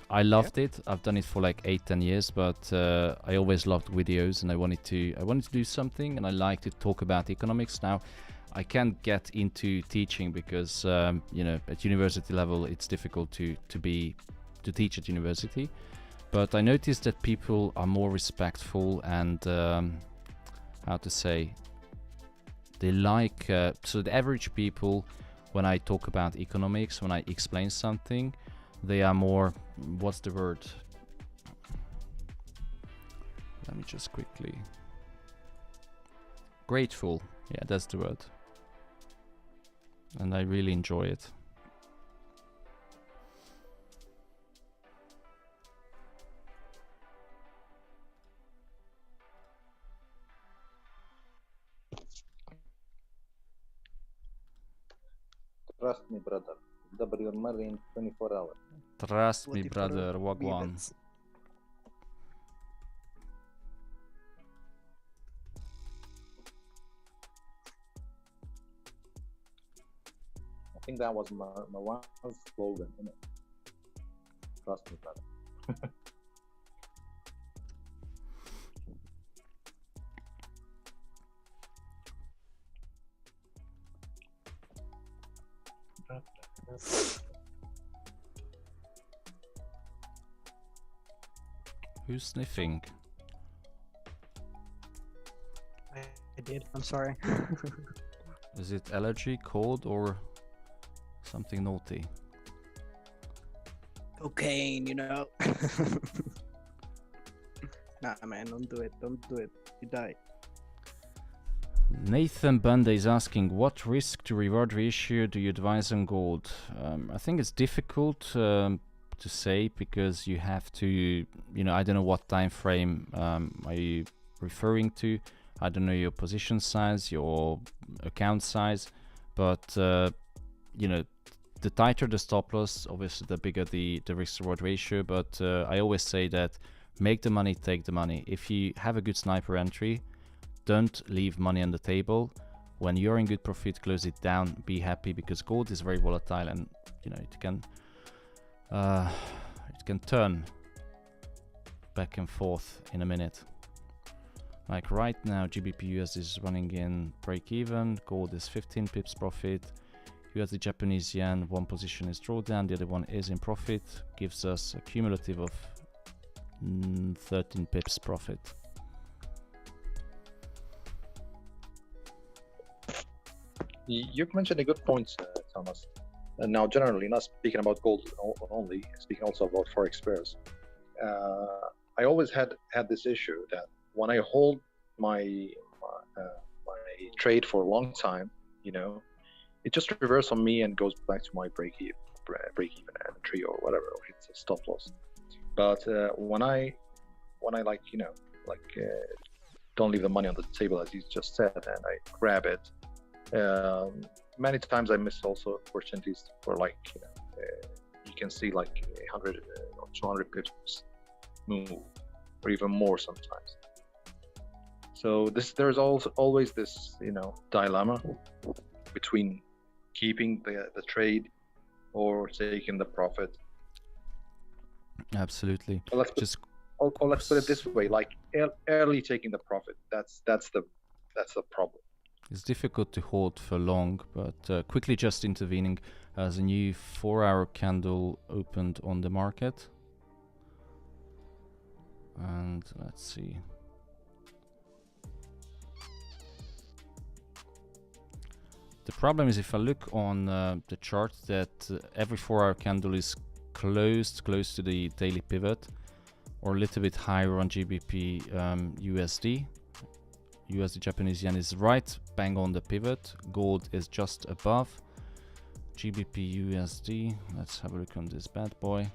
I loved it. I've done it for like 8-10 years, but I always loved videos, and I wanted to do something, and I like to talk about economics. Now I can't get into teaching because you know, at university level it's difficult to teach at university, but I noticed that people are more respectful and how to say, they like so the average people, when I talk about economics, when I explain something, they are more, what's the word? Let me just quickly. Grateful. Yeah, that's the word. And I really enjoy it. Trust me, brother. Double your money in 24 hours. Trust me, brother. Wagwan. I think that was Marwan's slogan, isn't it? Trust me, brother. Who's sniffing? I did. I'm sorry. Is it allergy, cold, or something naughty? Cocaine, you know. Nah, man, don't do it. Don't do it. You die. Nathan Bunda is asking, what risk to reward ratio do you advise on gold? I think it's difficult to say, because you have to, you know, I don't know what time frame are you referring to. I don't know your position size, your account size, but you know, the tighter the stop loss, obviously the bigger the risk reward ratio. But I always say that make the money, take the money. If you have a good sniper entry, don't leave money on the table. When you're in good profit, close it down, be happy, because gold is very volatile, and you know, it can turn back and forth in a minute. Like right now, GBP USD is running in break even, gold is 15 pips profit, USD Japanese yen, one position is drawdown, the other one is in profit, gives us a cumulative of 13 pips profit. You've mentioned a good point, Thomas. And now, generally, not speaking about gold only, speaking also about forex pairs. I always had this issue that when I hold my trade for a long time, you know, it just reverses on me and goes back to my break even entry or whatever, or hits a stop loss. But when I like, you know, like don't leave the money on the table, as you just said, and I grab it. Many times I miss also opportunities for, like, you know, you can see like 100 or 200 pips move, or even more sometimes. So there's also always this, you know, dilemma between keeping the trade or taking the profit. Absolutely. So let's put it this way: like early taking the profit. That's the problem. It's difficult to hold for long, but quickly just intervening as a new 4-hour candle opened on the market. And let's see. The problem is, if I look on the chart, that every 4-hour candle is close to the daily pivot, or a little bit higher on GBP USD. USD Japanese yen is right bang on the pivot. Gold is just above. GBP USD, let's have a look on this bad boy.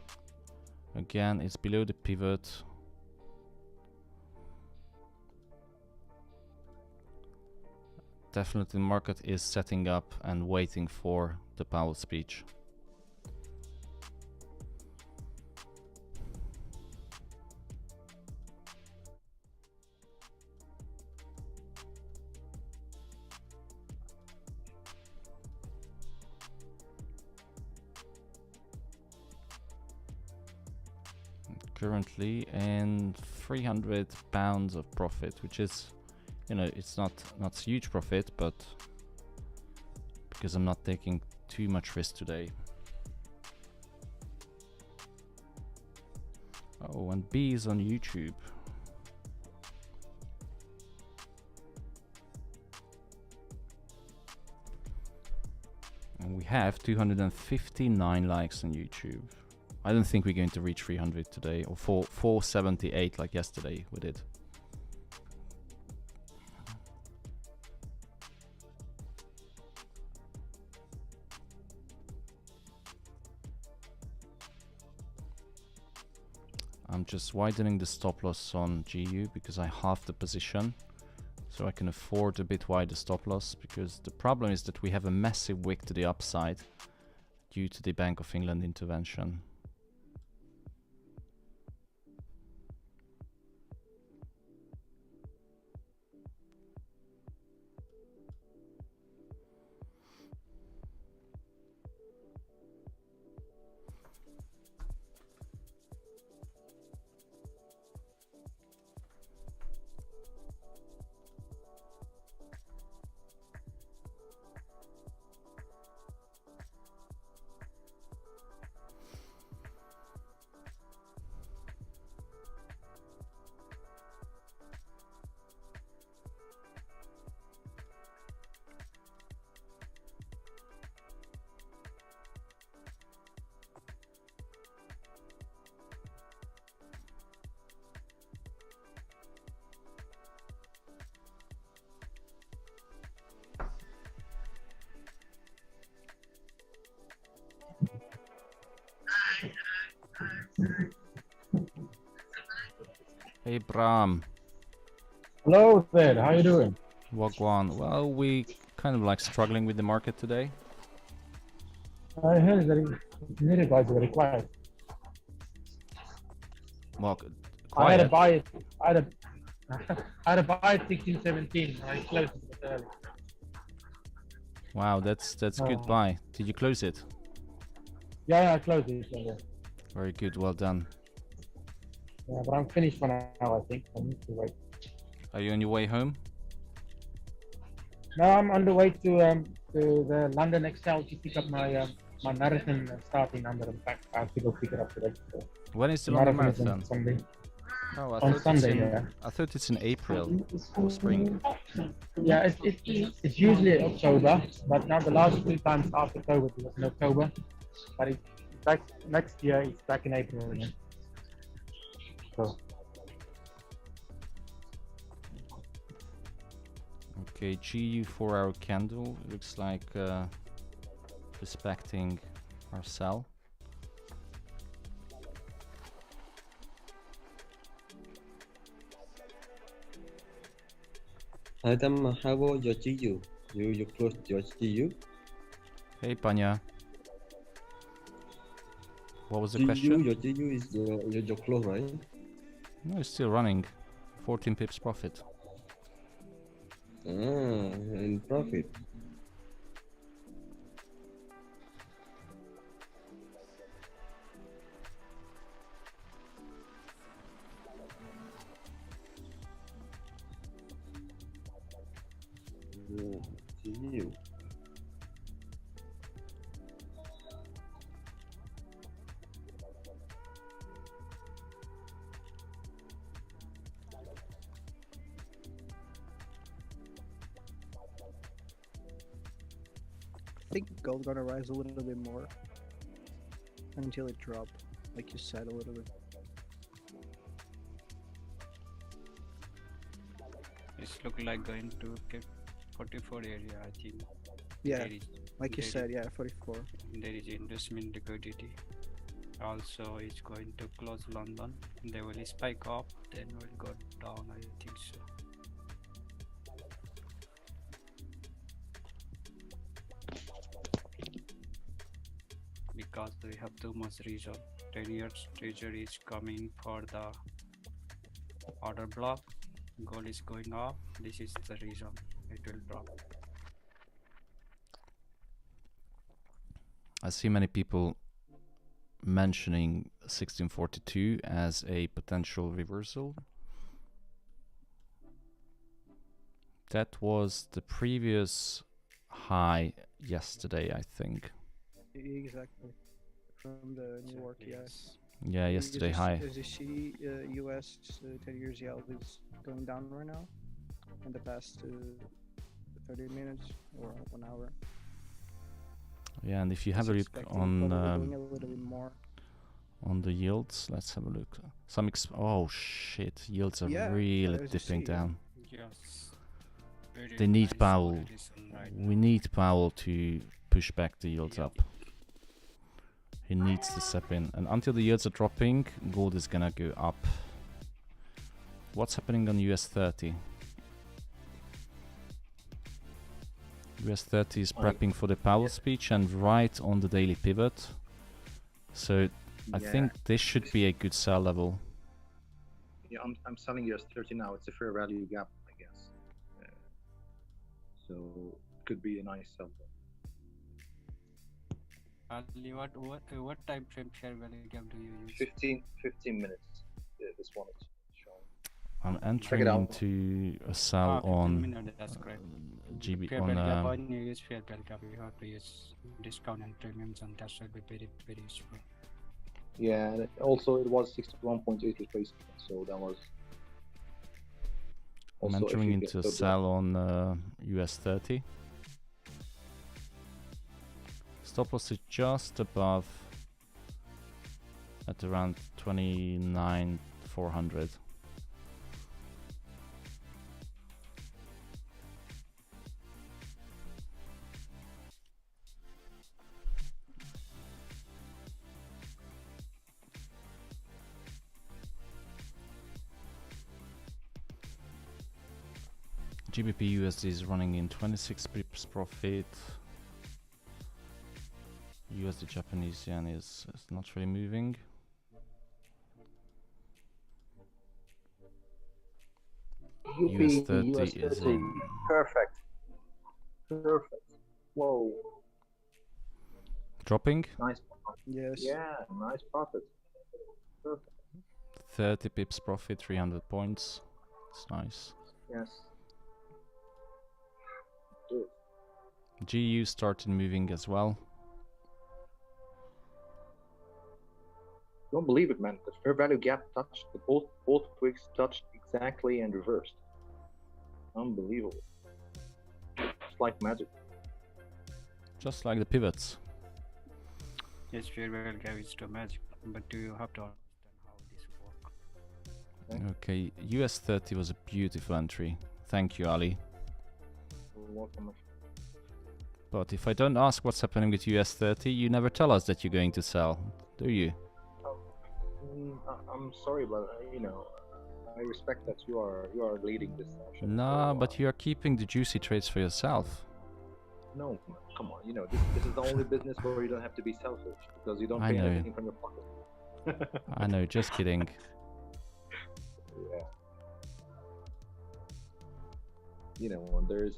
Again, it's below the pivot. Definitely the market is setting up and waiting for the Powell speech. Currently in £300 of profit, which is, you know, it's not huge profit, but because I'm not taking too much risk today. Oh, and B is on YouTube. And we have 259 likes on YouTube. I don't think we're going to reach 300 today, or 478 like yesterday we did. I'm just widening the stop loss on GU because I halved the position, so I can afford a bit wider stop loss, because the problem is that we have a massive wick to the upside due to the Bank of England intervention. Hey Bram. Hello there, how you doing? Wagwan. Well, we kind of like struggling with the market today. I heard that you guys are very quiet. Well, I had a quiet. buy. I had a buy at 16.17. I closed it early. Wow, that's good buy. Did you close it? Yeah, I closed it. Yeah. Very good, well done. Yeah, but I'm finished for now. I think I need to wait. Are you on your way home? No, I'm on the way to the London Excel to pick up my my marathon starting under the back. I have to go pick it up today. So When is the London is on Marathon? Sunday. Oh, On Sunday, yeah. I thought it's in April or spring. Yeah, it's usually October, but now the last 2 times after COVID it was in October. But it's back next year. It's back in April again. So. Okay, GU 4-hour candle looks like respecting our sell. Adam, how about your GU? You close your GU? Hey Panya. What was the GU, question? your GU is your close, right? No, it's still running. 14 pips profit. Ah, in profit. GU. I think gold gonna rise a little bit more until it dropped, like you said, a little bit. It's look like going to get 44 area, I think. Yeah, like you said, yeah, 44. There is investment liquidity. Also, it's going to close London. They will spike up, then will go down, I think so. Because we have too much reason. 10 years treasury is coming for the order block. Gold is going up. This is the reason it will drop. I see many people mentioning 1642 as a potential reversal. That was the previous high yesterday, I think. Exactly. From the New York, yes. Yeah, yesterday high. As you see, US 10 years yield is going down right now in the past 30 minutes or 1 hour. Yeah, and if you have a look going a little bit more. On the yields, let's have a look. Oh shit, yields are really dipping down. Yes. They need Powell. We need Powell to push back the yields up. He needs to step in, and until the yields are dropping, gold is gonna go up. What's happening on US 30? US 30 is prepping for the Powell speech and right on the daily pivot. So I think this should be a good sell level. Yeah, I'm selling US 30 now. It's a fair value gap, I guess. So it could be a nice sell. Ali, what time frame fair value gap do you use? 15 minutes. This one is showing. I'm entering into a sell on That's correct. GB fair on value gap, when you use fair value gap, you have to use discount and premiums, and that should be very, very useful. Yeah, and also it was 61.8 retracement, so that was. I'm entering into a sell on US 30. Stop loss is just above at around 29,400. GBP USD is running in 26 pips profit. USD Japanese yen is not really moving. US 30 US is 30. on. Perfect. Perfect. Whoa. Dropping. Nice. Yes. Yeah, nice profit. Perfect. 30 pips profit, 300 points. It's nice. Yes. Good. GU started moving as well. Don't believe it, man. The fair value gap touched, both wicks touched exactly and reversed. Unbelievable. It's like magic. Just like the pivots. Yes, fair value gap is to magic, but do you have to understand how this works? Okay, US 30 was a beautiful entry. Thank you, Ali. You're welcome. But if I don't ask what's happening with US 30, you never tell us that you're going to sell, do you? I'm sorry, but you know, I respect that you are leading this session. Nah, but you are keeping the juicy trades for yourself. No, come on. You know, this is the only business where you don't have to be selfish because you don't pay anything from your pocket. I know, just kidding. Yeah. You know, when there's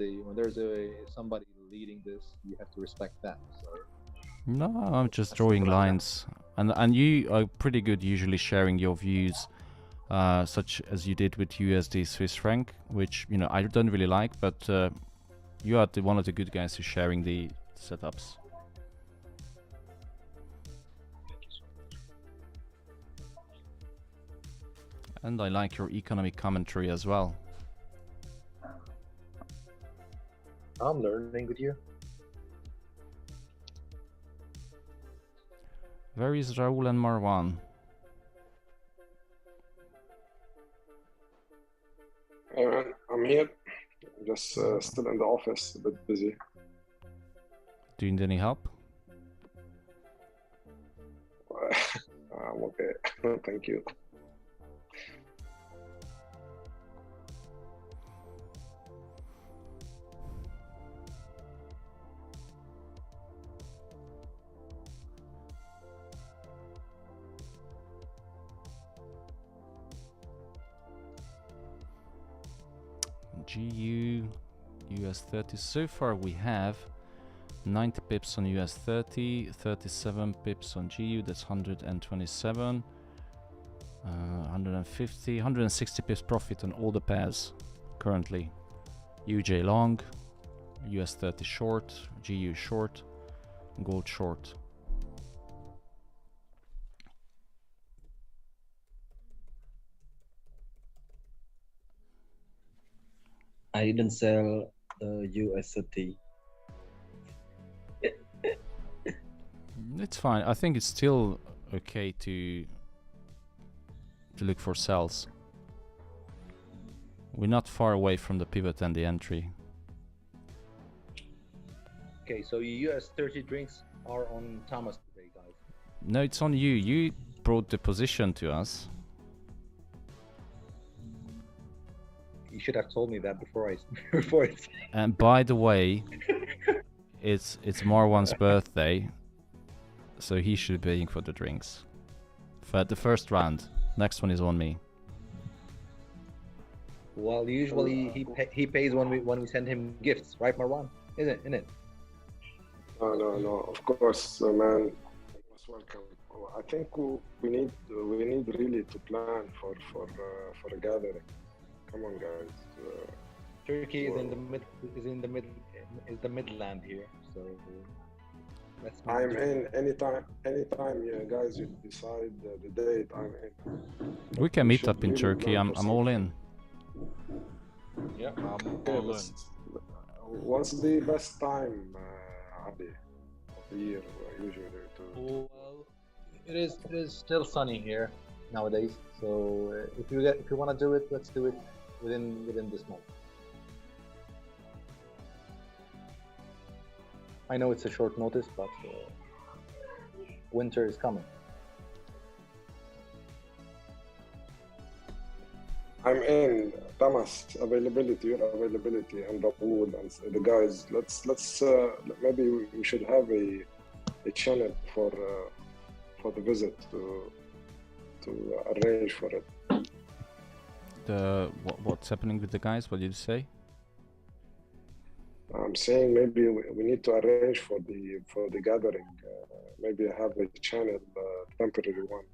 somebody leading this, you have to respect that. So. No, I'm just drawing lines, and you are pretty good usually sharing your views, such as you did with USD Swiss franc, which you know I don't really like, but you are one of the good guys who's sharing the setups. And I like your economic commentary as well. I'm learning with you. Where is Raul and Marwan? I'm here. Just still in the office, a bit busy. Do you need any help? I'm okay. Thank you. GU US 30. So far we have 90 pips on US 30, 37 pips on GU, that's 127, 150, 160 pips profit on all the pairs currently. UJ long, US 30 short, GU short, gold short. I didn't sell the USD. It's fine. I think it's still okay to look for sells. We're not far away from the pivot and the entry. Okay, so your US 30 drinks are on Thomas today, guys. No, it's on you. You brought the position to us. You should have told me that before it. And by the way, it's Marwan's birthday, so he should be paying for the drinks. For the first round. Next one is on me. Well, usually he pays when we send him gifts, right, Marwan? Isn't it? No. Of course, man. Most welcome. I think we need really to plan for a gathering. Come on, guys. Turkey is in the Midland here, so I'm in anytime. Yeah, guys, you decide the date. I'm in. We can meet up in Turkey. I'm all in. Yeah, I'm all in. What's the best time, Abby, of the year usually to? Well, it is still sunny here nowadays. So if you want to do it, let's do it within this month. I know it's a short notice, but winter is coming. I'm in Thomas availability, your availability, and Raul and the guys. Let's maybe we should have a channel for the visit to arrange for it. What's happening with the guys? What did you say? I'm saying maybe we need to arrange for the gathering. Maybe have a channel, temporary one,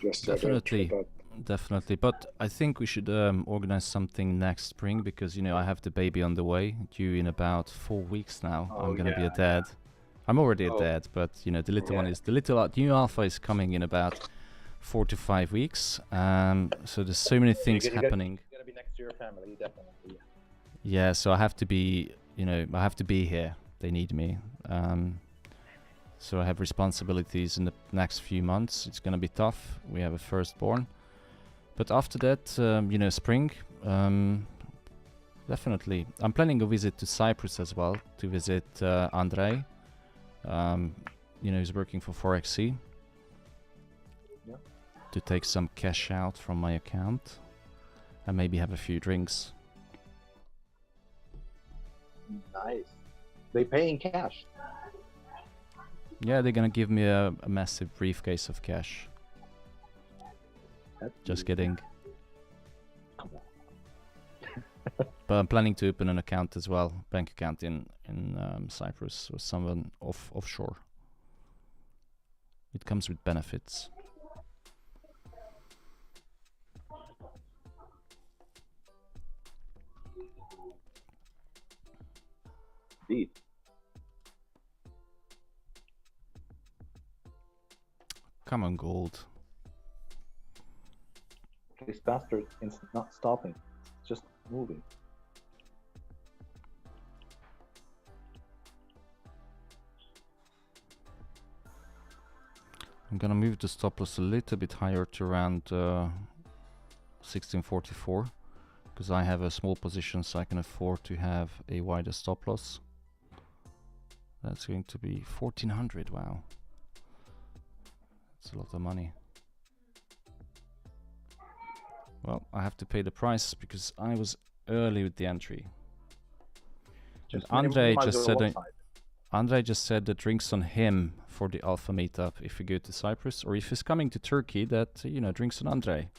just to arrange for that. Definitely, but I think we should organize something next spring because I have the baby on the way, due in about 4 weeks now. I'm gonna be a dad. I'm already a dad, but the little one is new alpha is coming in about 4 to 5 weeks. So there's so many things happening. You're gonna be next to your family, definitely. Yeah, so I have to be, I have to be here. They need me. So I have responsibilities in the next few months. It's gonna be tough. We have a firstborn. But after that, spring, definitely. I'm planning a visit to Cyprus as well, to visit Andrei. He's working for FOREX. Yeah. To take some cash out from my account and maybe have a few drinks. Nice. They pay in cash. Yeah, they're gonna give me a massive briefcase of cash. Just kidding. Come on. But I'm planning to open an account as well, bank account in Cyprus or someone offshore. It comes with benefits. Indeed. Come on, gold. This bastard is not stopping. It's just moving. I'm gonna move the stop loss a little bit higher to around 1644 because I have a small position, so I can afford to have a wider stop loss. That's going to be 1400. Wow, that's a lot of money. Well, I have to pay the price because I was early with the entry. And Andrei just said the drinks on him for the alpha meetup if we go to Cyprus, or if he's coming to Turkey, that drinks on Andrei.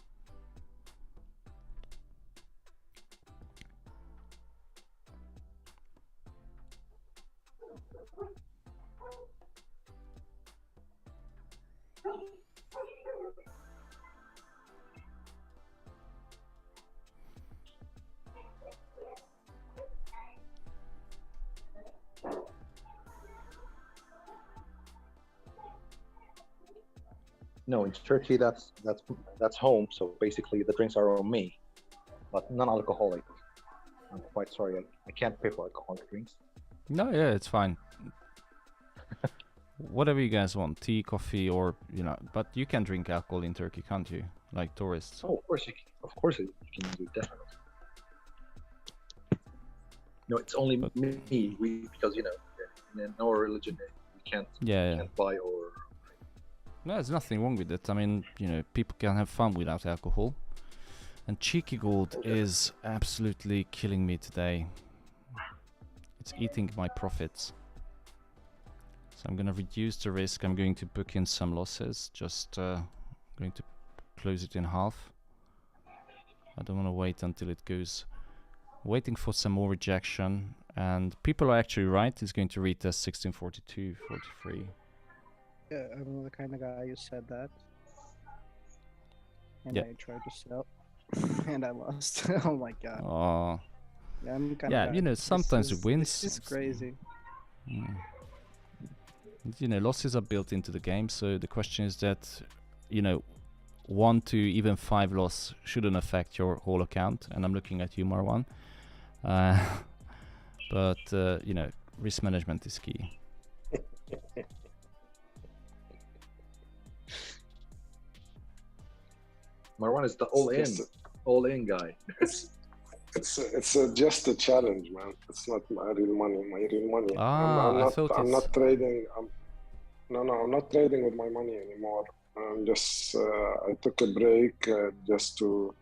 No, in Turkey that's home. So basically, the drinks are on me, but non-alcoholic. I'm quite sorry, I can't pay for alcoholic drinks. No, yeah, it's fine. Whatever you guys want, tea, coffee, or but you can drink alcohol in Turkey, can't you? Like tourists. Oh, of course you can do, definitely. No, it's only me. Because in our religion we can't buy or. No, there's nothing wrong with it. I mean, people can have fun without alcohol. And cheeky gold is absolutely killing me today. It's eating my profits. So I'm going to reduce the risk. I'm going to book in some losses. Just going to close it in half. I don't want to wait until it goes. Waiting for some more rejection. And people are actually right. It's going to retest 1642, 43. Yeah, I'm the kind of guy who said that. And I tried to sell. And I lost. Oh my god. Oh. Yeah, I'm kind of bad. Sometimes it wins. This is crazy. Losses are built into the game, so the question is that, 1 to even 5 loss shouldn't affect your whole account. And I'm looking at you, Marwan. But, risk management is key. Marwan is the all-in guy. It's just a challenge, man. It's not my real money. My real money. I'm not trading. I'm not trading with my money anymore. I'm just I took a break just to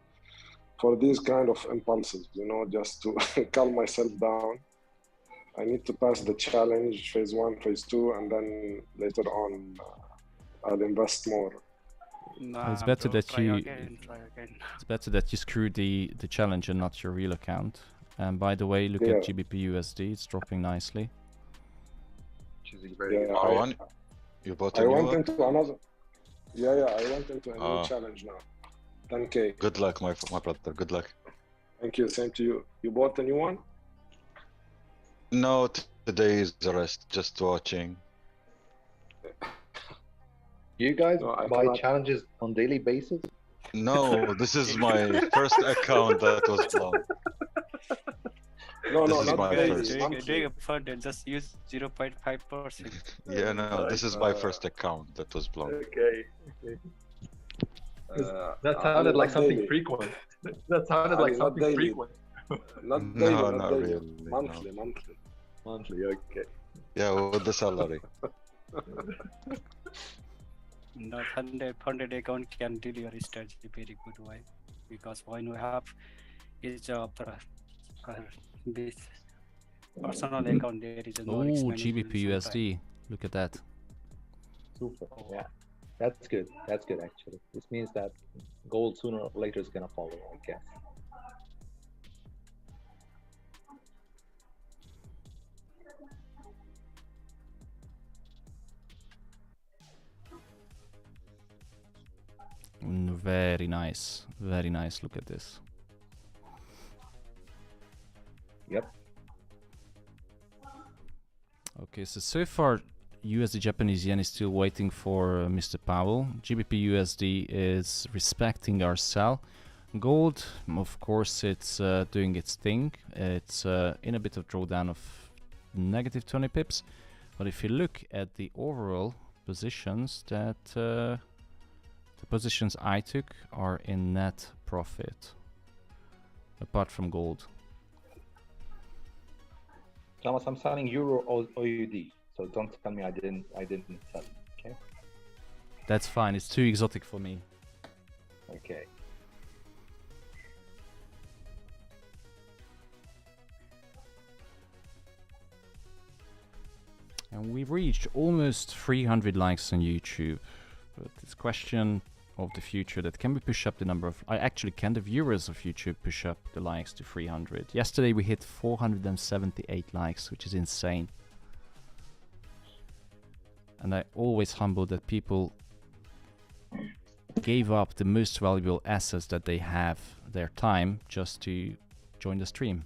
for these kind of impulses, you know, just to calm myself down. I need to pass the challenge, phase 1, phase 2, and then later on, I'll invest more. Nah, It's better bro, that try you. again. It's better that you screw the challenge and not your real account. And by the way, look at GBP USD. It's dropping nicely. Marwan, you bought a I new went one? into another. Yeah, I went into a new challenge now. 10K. Good luck, my brother. Good luck. Thank you. Same to you. You bought a new one? No, today is the rest. Just watching. You guys No, I buy cannot. challenges on daily basis? No, this is my first account that was blown. No, This no, is not my daily. first. Doing a fund and just use 0.5%. Yeah, no, this is my first account that was blown. Okay. That sounded like something frequent. That sounded like something frequent. Not daily, No, not not daily. really. Monthly, No. monthly. Monthly, okay. Yeah, with the salary. Not 100 account can deal your strategy very good way, because when you have each of this personal account, there is no risk Oh, management GBP USD. Look at that. Super. Yeah, that's good. That's good actually. This means that gold sooner or later is gonna follow, I guess. Very nice. Very nice. Look at this. Yep. Okay, so far USD Japanese yen is still waiting for Mr. Powell. GBP USD is respecting our sell. Gold, of course, it's doing its thing. It's in a bit of drawdown of negative 20 pips. But if you look at the overall positions, that the positions I took are in net profit, apart from gold. Thomas, I'm selling Euro OUD, so don't tell me I didn't sell it, okay? That's fine. It's too exotic for me. Okay. And we've reached almost 300 likes on YouTube. But this question of the future, that can we push up the number of... actually, can the viewers of YouTube push up the likes to 300? Yesterday we hit 478 likes, which is insane. And I always humble that people gave up the most valuable assets that they have, their time, just to join the stream.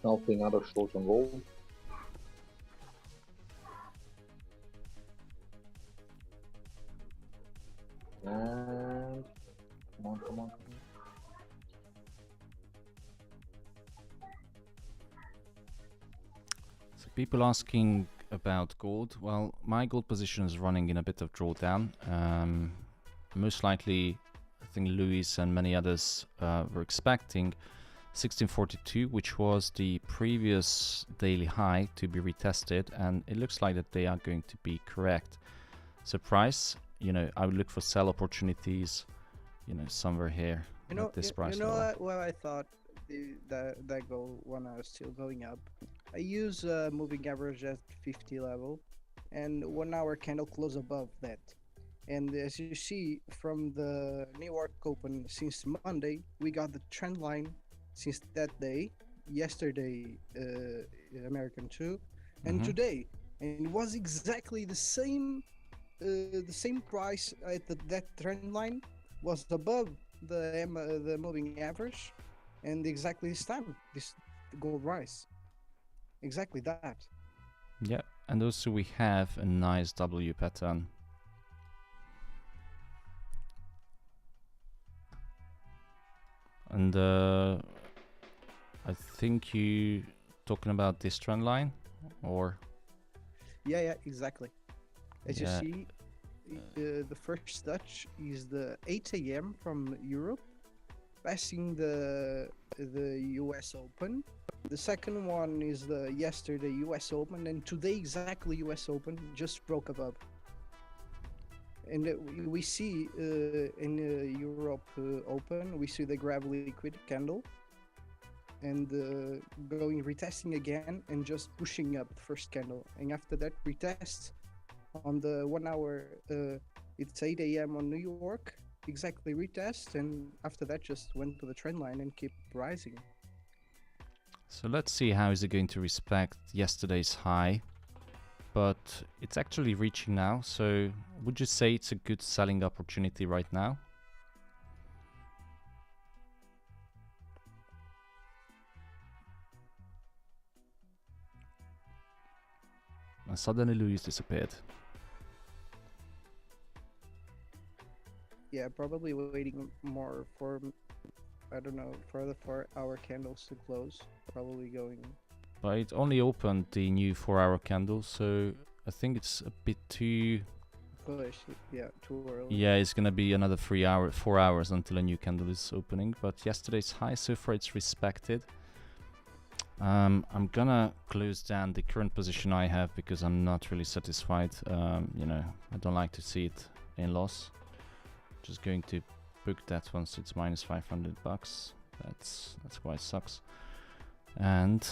Scalping other short on gold. And come on, come on, come on. So people asking about gold. Well, my gold position is running in a bit of drawdown. Most likely, I think Luis and many others were expecting 1642, which was the previous daily high, to be retested, and it looks like that they are going to be correct. So price, you know, I would look for sell opportunities, you know, somewhere here at this price level. Well, I thought that goal when I was still going up, I use moving average at 50 level, and 1 hour candle close above that. And as you see from the New York Open since Monday, we got the trend line since that day, yesterday American 2 and today, and it was exactly the same price at that trend line was above the moving average, and exactly this time this gold rise, exactly that. Yeah, and also we have a nice W pattern. And I think you talking about this trend line, or? Yeah, exactly. As Yeah. you see, the first touch is the 8 a.m. from Europe, passing the US Open. The second one is the yesterday US Open, and today exactly US Open just broke above. And we see in Europe Open, we see the grab liquid candle, and going retesting again and just pushing up the first candle, and after that retest on the 1 hour, it's 8 a.m. on New York, exactly retest, and after that just went to the trend line and keep rising. So let's see how is it going to respect yesterday's high, but it's actually reaching now. So would you say it's a good selling opportunity right now? And suddenly Louis disappeared. Yeah, probably waiting more for, I don't know, for the 4 hour candles to close, probably going. But it only opened the new 4 hour candle, so I think it's a bit too... Push, yeah, too early. Yeah, it's gonna be another 4 hours until a new candle is opening, but yesterday's high, so far it's respected. I'm gonna close down the current position I have because I'm not really satisfied. You know, I don't like to see it in loss. Just going to book that one, so it's minus 500 bucks. That's why it sucks. And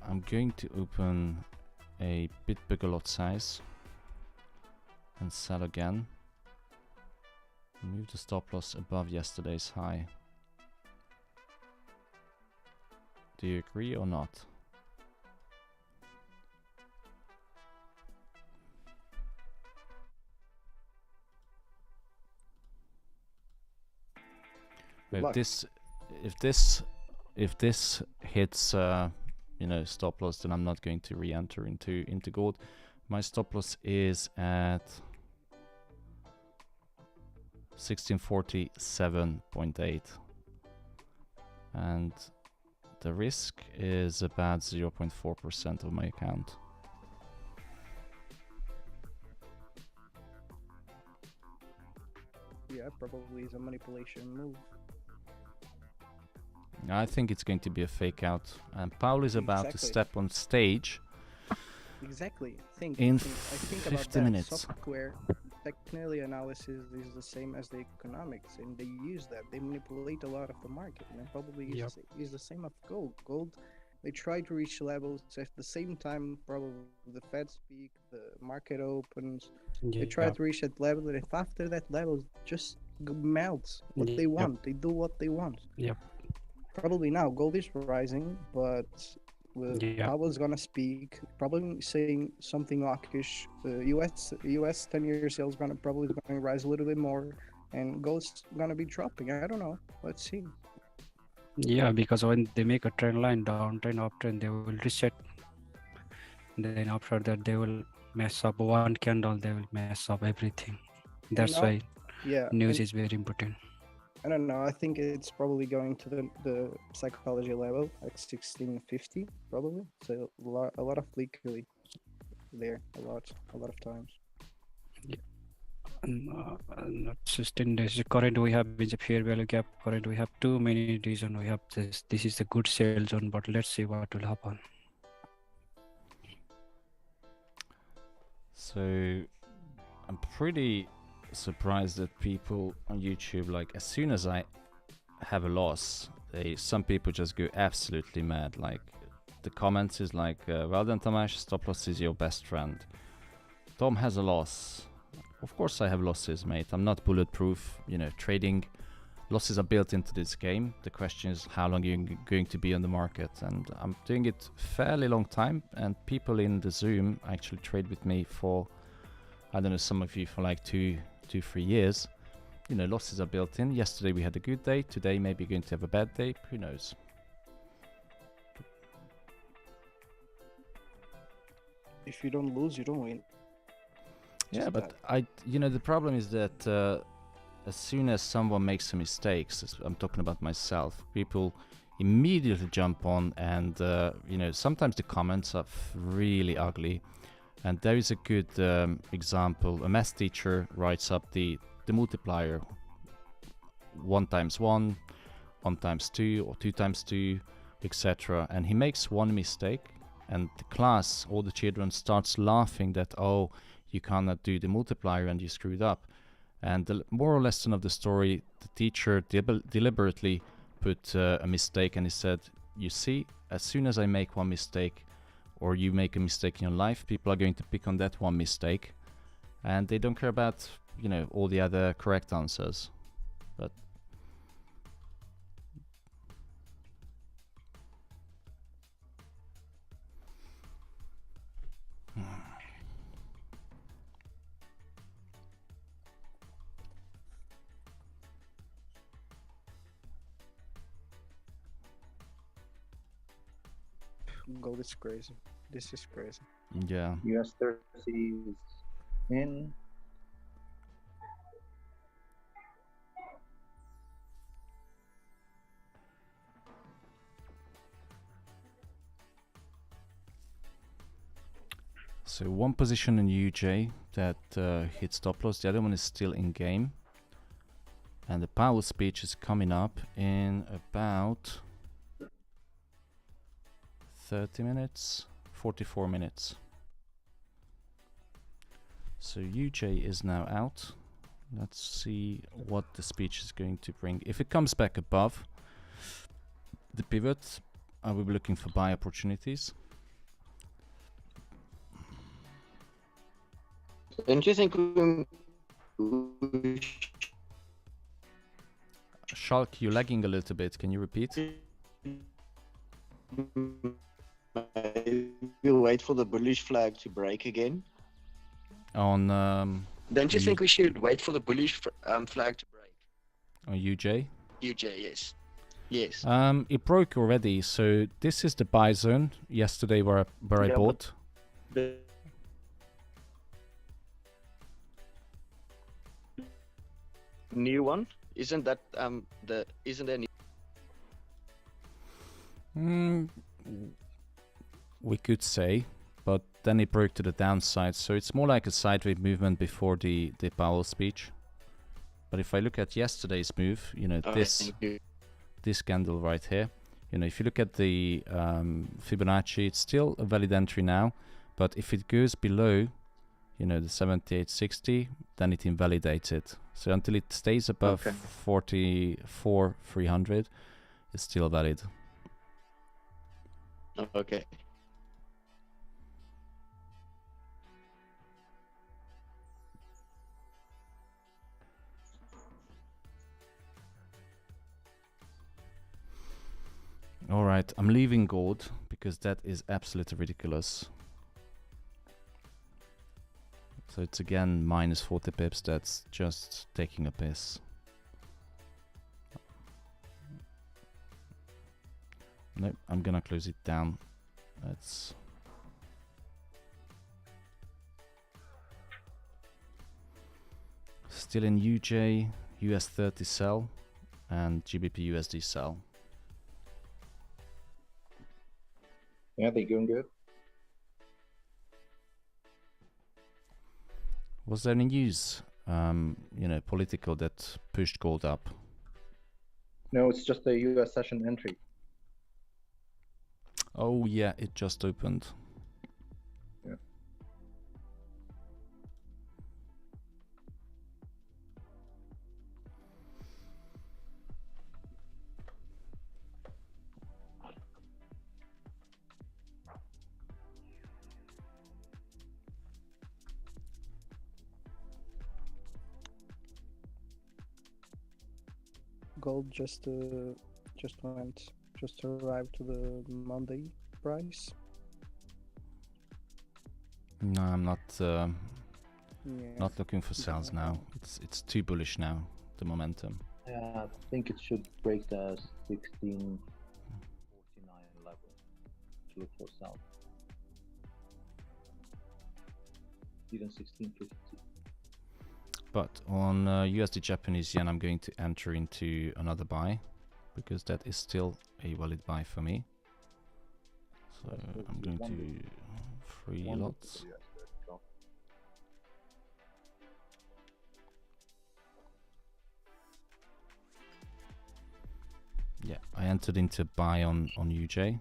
I'm going to open a bit bigger lot size and sell again. Move the stop loss above yesterday's high. Do you agree or not? If this hits you know, stop loss, then I'm not going to re-enter into gold. My stop loss is at 1647.8, and the risk is about 0.4% of my account. Yeah, probably is a manipulation move. I think it's going to be a fake out, and Powell is about to step on stage. Exactly. I think about 50 that. minutes. Software technically analysis is the same as the economics, and they use that. They manipulate a lot of the market, and probably is the same of gold. Gold, they try to reach levels at the same time. Probably the Fed speak, the market opens. They try to reach that level, and if after that level just melts what they want, they do what they want. Yep. Probably now gold is rising, but Powell's gonna speak, probably saying something hawkish. US 10-year sales probably going to rise a little bit more, and gold's gonna be dropping. I don't know. Let's see. Yeah, because when they make a trend line, downtrend, uptrend, they will reset. Then after that, they will mess up one candle. They will mess up everything. That's why news is very important. I don't know. I think it's probably going to the psychology level, like 1650, probably. So a lot of liquidity there, a lot of times. Yeah. Not 16 days. Current we have is a fair value gap. Current we have too many reasons. We have this. This is a good sell zone, but let's see what will happen. So I'm pretty surprised that people on YouTube, like as soon as I have a loss, some people just go absolutely mad. Like the comments is like, well done Tamás, stop loss is your best friend. Tom has a loss, of course I have losses, mate. I'm not bulletproof. You know, trading losses are built into this game. The question is how long you're going to be on the market, and I'm doing it fairly long time, and people in the Zoom actually trade with me for, I don't know, some of you for like 2-3 years. You know, losses are built in. Yesterday we had a good day, today maybe going to have a bad day, who knows. If you don't lose, you don't win. Yeah, but you know, the problem is that as soon as someone makes a mistake, I'm talking about myself, people immediately jump on, and you know, sometimes the comments are really ugly. And there is a good example. A math teacher writes up the multiplier 1 times 1, 1 times 2, or 2 times 2, etc. And he makes one mistake, and the class, all the children starts laughing that, oh, you cannot do the multiplier and you screwed up. And the moral lesson of the story, the teacher deliberately put a mistake, and he said, you see, as soon as I make one mistake, or you make a mistake in your life, people are going to pick on that one mistake, and they don't care about, you know, all the other correct answers. But Gold is crazy. This is crazy. yeah. US 30 is in. So one position in UJ that hit stop loss, the other one is still in game. And the Powell speech is coming up in about 30 minutes, 44 minutes. So UJ is now out. Let's see what the speech is going to bring. If it comes back above the pivot, I will be looking for buy opportunities. Don't you think Shulk, you're lagging a little bit. Can you repeat? we'll wait for the bullish flag to break again? On Don't you think we should wait for the bullish flag to break? on UJ? UJ, yes. Yes. It broke already, so this is the buy zone yesterday where I Yeah, bought. The new one? Isn't that isn't there We could say, but then it broke to the downside, so it's more like a sideways movement before the Powell speech. But if I look at yesterday's move, you know, this candle right here, you know, if you look at the Fibonacci, it's still a valid entry now, but if it goes below, you know, the 7860, then it invalidates it. So until it stays above 44,300, it's still valid. Okay. All right, I'm leaving gold because that is absolutely ridiculous. So it's again minus 40 pips. That's just taking a piss. Nope, I'm gonna close it down. That's still in UJ, US 30 sell, and GBP USD sell. Yeah, they're doing good. Was there any news, you know, political that pushed gold up? No, it's just a US session entry. Oh yeah, it just opened. Yeah. gold just arrived to the Monday price? No, I'm not. Yeah. Not looking for sales now. It's too bullish now. The momentum. Yeah, I think it should break the 1649 level to look for sell. Even 1650. But on USD Japanese yen, I'm going to enter into another buy because that is still a valid buy for me. So I'm going to 3 lots. Yeah, I entered into buy on UJ.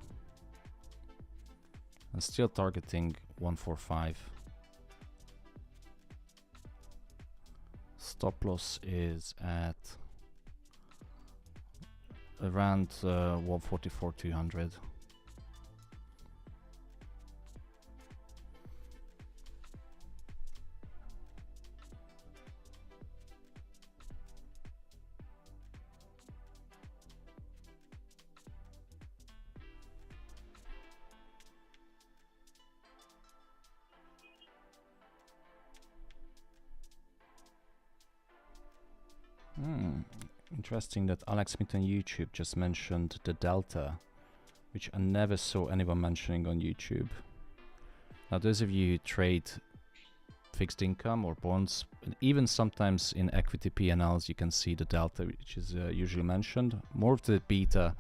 I'm still targeting 145. Stop loss is at around 144 200. Interesting that Alex Smith on YouTube just mentioned the delta, which I never saw anyone mentioning on YouTube. Now, those of you who trade fixed income or bonds, even sometimes in equity P&Ls, you can see the delta, which is usually mentioned. More of the beta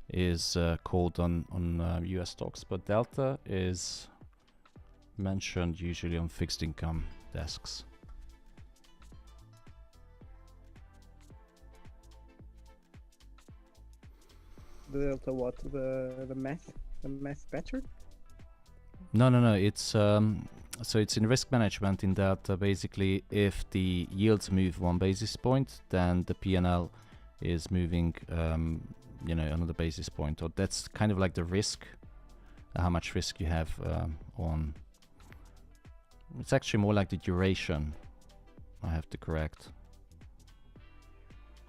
is called on US stocks, but delta is mentioned usually on fixed income desks. The delta what? The math pattern? No. It's so it's in risk management in that basically if the yields move 1 basis point, then the P&L is moving another basis point. Or that's kind of like the risk, how much risk you have on. It's actually more like the duration. I have to correct.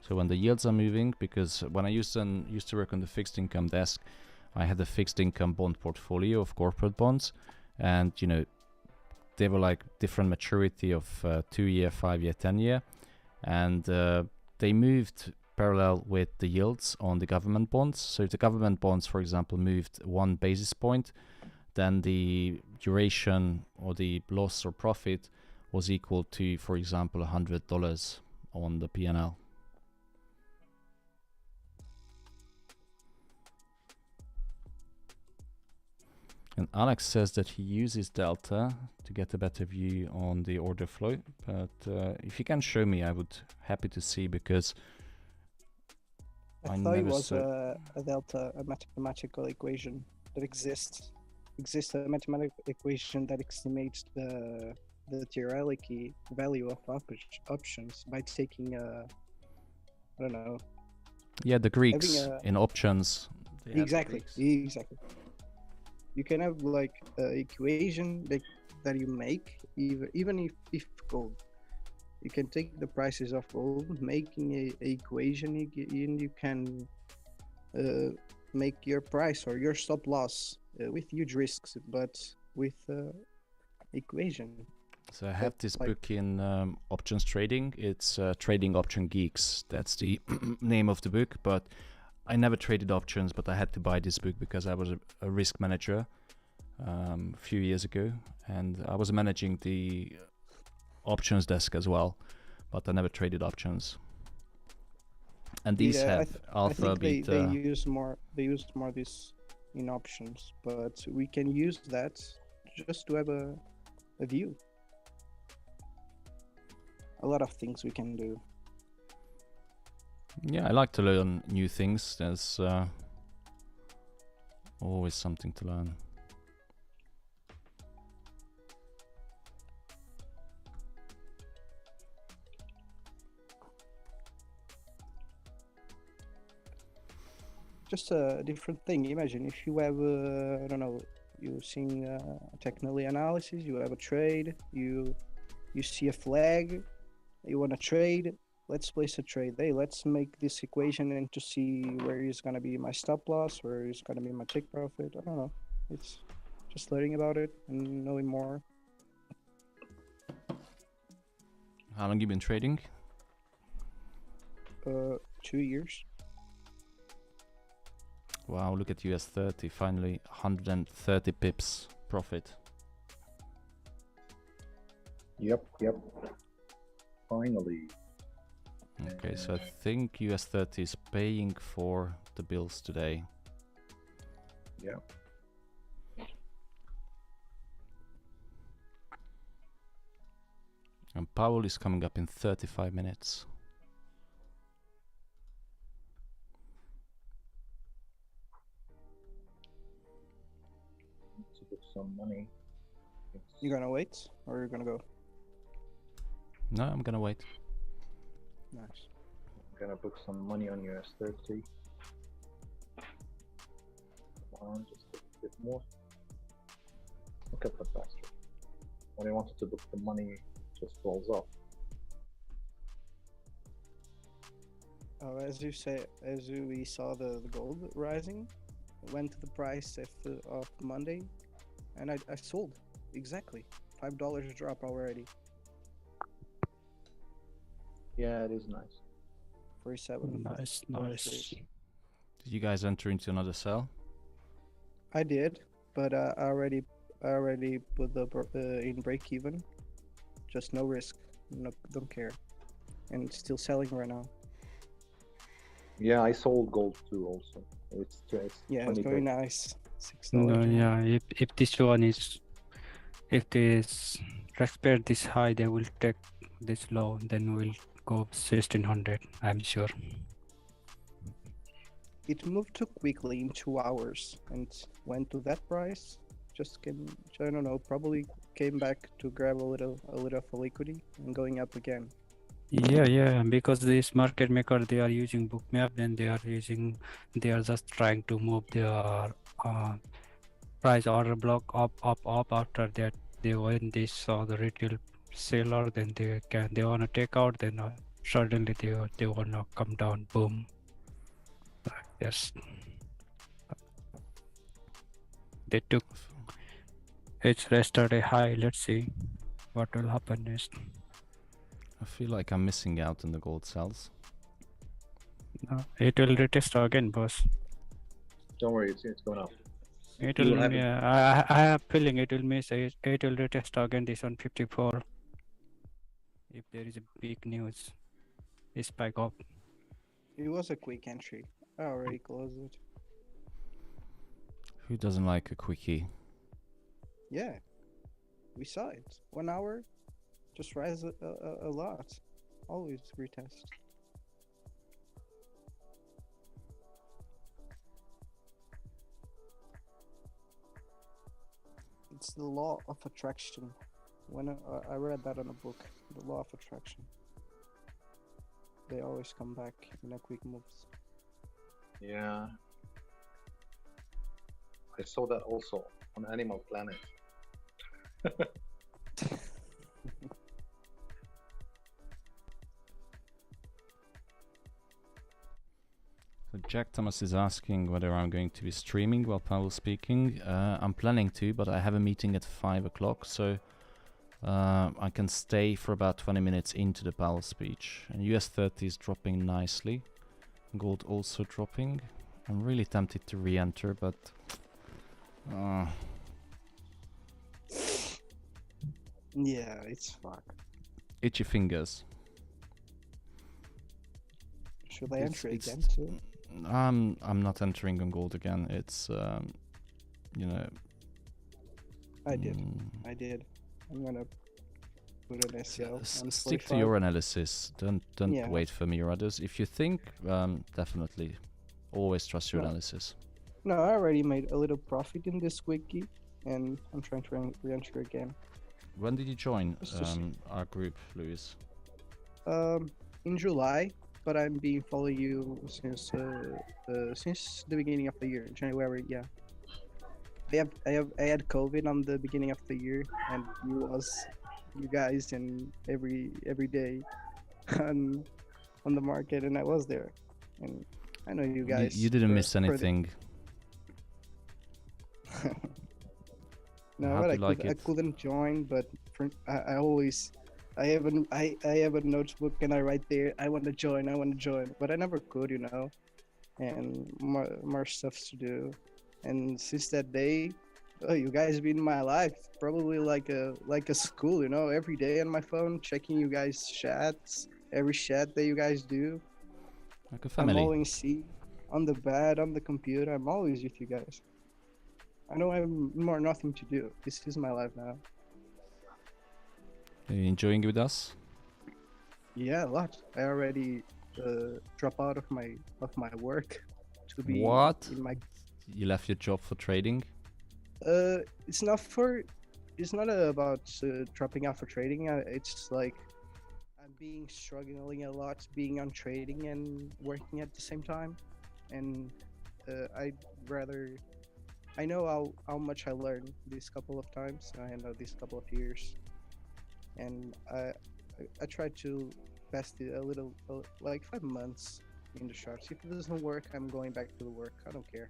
So when the yields are moving, because when I used to work on the fixed income desk, I had a fixed income bond portfolio of corporate bonds, and they were like different maturity of 2-year, 5-year, 10-year, and they moved parallel with the yields on the government bonds. So if the government bonds, for example, moved 1 basis point, then the duration or the loss or profit was equal to, for example, $100 on the P&L. And Alex says that he uses delta to get a better view on the order flow, but if you can show me, I would happy to see, because I thought it was a delta, a mathematical equation that exists a mathematical equation that estimates the theoretical value of options by taking I don't know. Yeah, the Greeks in options. Exactly. You can have like an equation that you make, even if gold. You can take the prices of gold, making a equation, and you can make your price or your stop loss with huge risks, but with equation. So I have this book in options trading. It's Trading Option Geeks. That's the name of the book, but I never traded options, but I had to buy this book because I was a risk manager a few years ago, and I was managing the options desk as well, but I never traded options. And these have alpha, beta. They use more this in options, but we can use that just to have a view. A lot of things we can do. Yeah, I like to learn new things. There's always something to learn. Just a different thing. Imagine if you have, I don't know, you're seeing technical analysis, you have a trade, you see a flag, you want to trade, let's place a trade. Hey, let's make this equation and to see where is gonna be my stop loss, where is gonna be my take profit. I don't know. It's just learning about it and knowing more. How long you been trading? 2 years. Wow, look at US30, finally 130 pips profit. Yep. Finally. Okay, so I think US30 is paying for the bills today. Yeah. And Powell is coming up in 35 minutes. To put some money. You gonna wait or you're gonna go? No, I'm gonna wait. Nice. I'm gonna book some money on US30. Come on, just a bit more. Look at the bastard. When I wanted to book the money, it just falls off. Oh, as we saw the gold rising, went to the price of Monday, and I sold exactly $5 drop already. Yeah, it is nice. 47. Nice. Did you guys enter into another sell? I did, but I already put the in break even. Just no risk, no, don't care, and it's still selling right now. Yeah, I sold gold too also. It's Yeah, it's going nice. $6. No, yeah. If this one is, if this respect this high, they will take this low. Then we'll go 1600. I'm sure. It moved too quickly in 2 hours and went to that price. Just came, I don't know, probably came back to grab a little of liquidity and going up again. Yeah, because this market maker, they are using bookmap, then they are just trying to move their price order block up. After that, when they saw the retail seller, then they want to take out, then suddenly they want to come down, boom. Yes, they took its yesterday high. Let's see what will happen next. I feel like I'm missing out on the gold sells. No, it will retest again, boss. Don't worry, it's going up. It will. Yeah, I have feeling it will miss. It will retest again this on 54. If there is a big news, spike up. It was a quick entry. I already closed it. Who doesn't like a quickie? Yeah, we saw it. 1 hour, just rise a lot. Always retest. It's the law of attraction. When I read that in a book, the law of attraction. They always come back in a quick moves. Yeah. I saw that also on Animal Planet. So Jack Thomas is asking whether I'm going to be streaming while Powell's speaking. I'm planning to, but I have a meeting at 5 o'clock, so I can stay for about 20 minutes into the Powell speech. And US30 is dropping nicely. Gold also dropping. I'm really tempted to re-enter, but yeah, it's fuck. Itchy fingers. Should I enter again too? I'm not entering on gold again. It's you know. I did. I'm gonna put an SEO. Stick to your analysis. Don't wait for me or others. If you think, definitely, always trust your analysis. No, I already made a little profit in this wiki, and I'm trying to re-enter again. When did you join our group, Luis? In July, but I'm been following you since the beginning of the year, January. Yeah. I had COVID on the beginning of the year, and you guys and every day, and on the market, and I was there. And I know you guys. You didn't miss anything. No, but I couldn't join. But I always, I have a notebook and I write there. I want to join. I want to join, but I never could, you know. And more stuff to do. And since that day, oh, you guys been in my life, probably like a school, you know. Every day on my phone, checking you guys' chats, every chat that you guys do. Like a family. I'm always on the bed, on the computer. I'm always with you guys. I know I have nothing to do. This is my life now. Are you enjoying it with us? Yeah, a lot. I already drop out of my work to be in my. You left your job for trading? It's not about dropping out for trading. It's like I'm struggling a lot, being on trading and working at the same time, and I'd rather. I know how much I learned these couple of times. I know these couple of years, and I tried to pass it a little, like 5 months in the charts. If it doesn't work, I'm going back to the work. I don't care.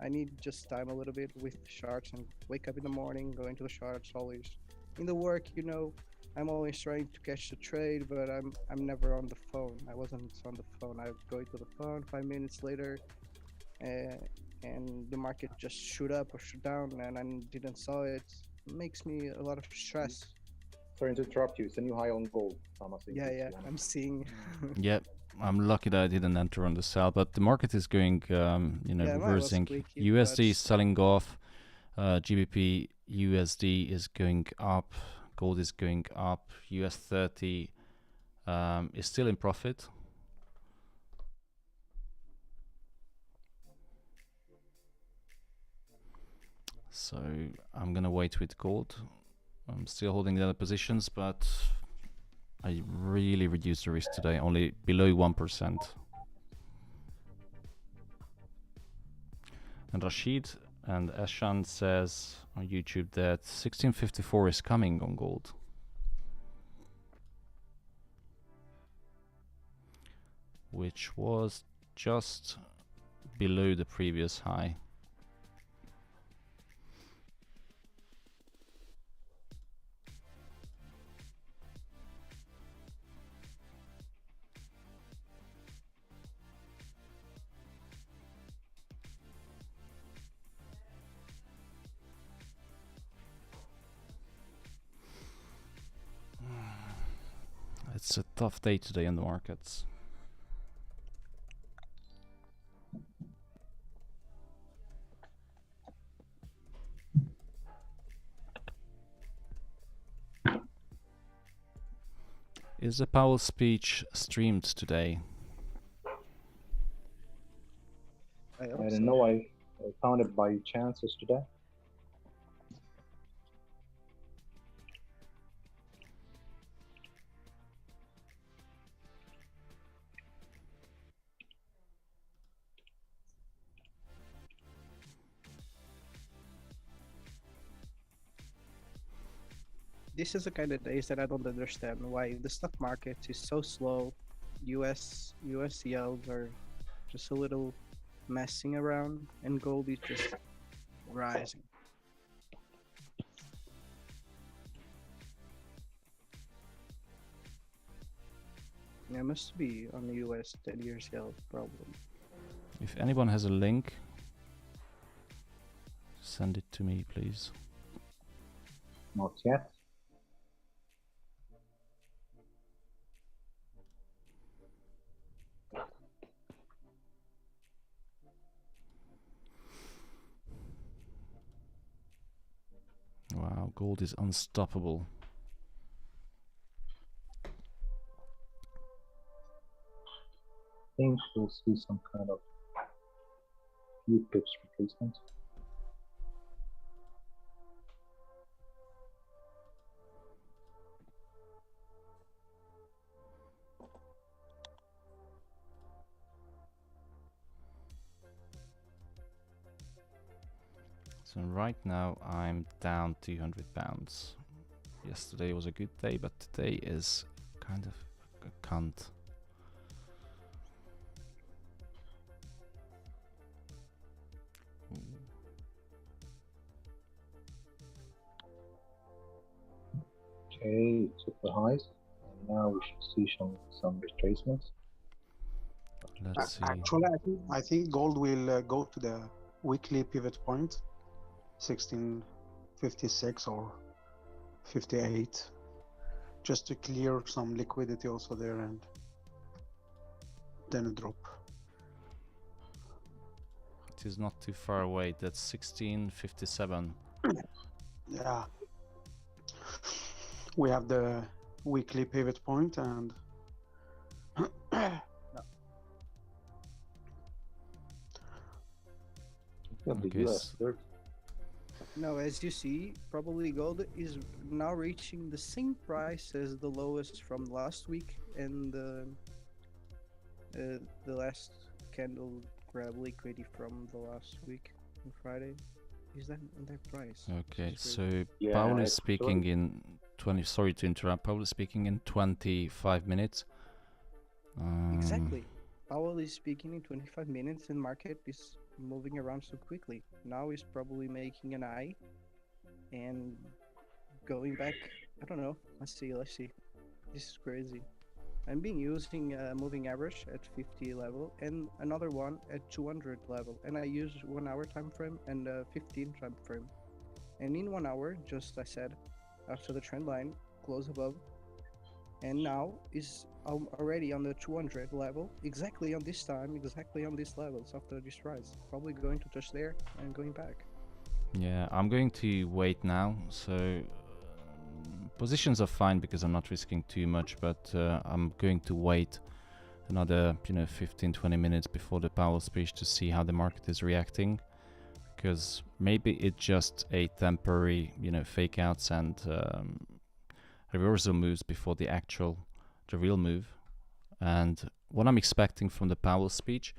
I need just time a little bit with charts and wake up in the morning, going to the charts always. In the work, you know, I'm always trying to catch the trade, but I'm never on the phone. I wasn't on the phone. I go to the phone 5 minutes later, and the market just shoot up or shoot down, and I didn't saw it. It makes me a lot of stress. Sorry to interrupt you. It's a new high on gold, Thomas. Yeah, I'm seeing. Yep. I'm lucky that I didn't enter on the sell, but the market is going, reversing. USD is selling off. GBP USD is going up. Gold is going up. US 30 is still in profit. So I'm gonna wait with gold. I'm still holding the other positions, but I really reduced the risk today, only below 1%. And Rashid and Eshan says on YouTube that 1654 is coming on gold. Which was just below the previous high. It's a tough day today in the markets. Is the Powell speech streamed today? I don't know. I found it by chance yesterday. This is the kind of days that I don't understand why the stock market is so slow. US yields are just a little messing around, and gold is just rising. Yeah, it must be on the US 10 years yield problem. If anyone has a link, send it to me, please. Not yet. Wow, gold is unstoppable. I think we'll see some kind of few pips replacement. So right now I'm down £200. Yesterday was a good day, but today is kind of a cunt. Okay, super highs. And now we should see some retracements. Let's see. Actually, I think gold will go to the weekly pivot point, 1656 or 58, just to clear some liquidity also there and then a drop. It is not too far away. That's 1657. Yeah. We have the weekly pivot point and the US 30. Now, as you see, probably gold is now reaching the same price as the lowest from last week, and the last candle grab liquidity from the last week on Friday. Is that on that price? Okay, so Powell is speaking in 20. Sorry to interrupt. Powell is speaking in 25 minutes. Exactly. Powell is speaking in 25 minutes, and market is moving around so quickly. Now he's probably making an eye and going back. I don't know. Let's see. This is crazy. I'm being using a moving average at 50 level and another one at 200 level, and I use 1 hour time frame and 15 time frame. And in 1 hour, just I said, after the trend line close above, and now is already on the 200 level, exactly on this time, exactly on these levels after this rise. Probably going to touch there and going back. Yeah, I'm going to wait now. So positions are fine because I'm not risking too much, but I'm going to wait another 15-20 minutes before the Powell speech to see how the market is reacting, because maybe it's just a temporary fake outs and reversal moves before the real move. And what I'm expecting from the Powell speech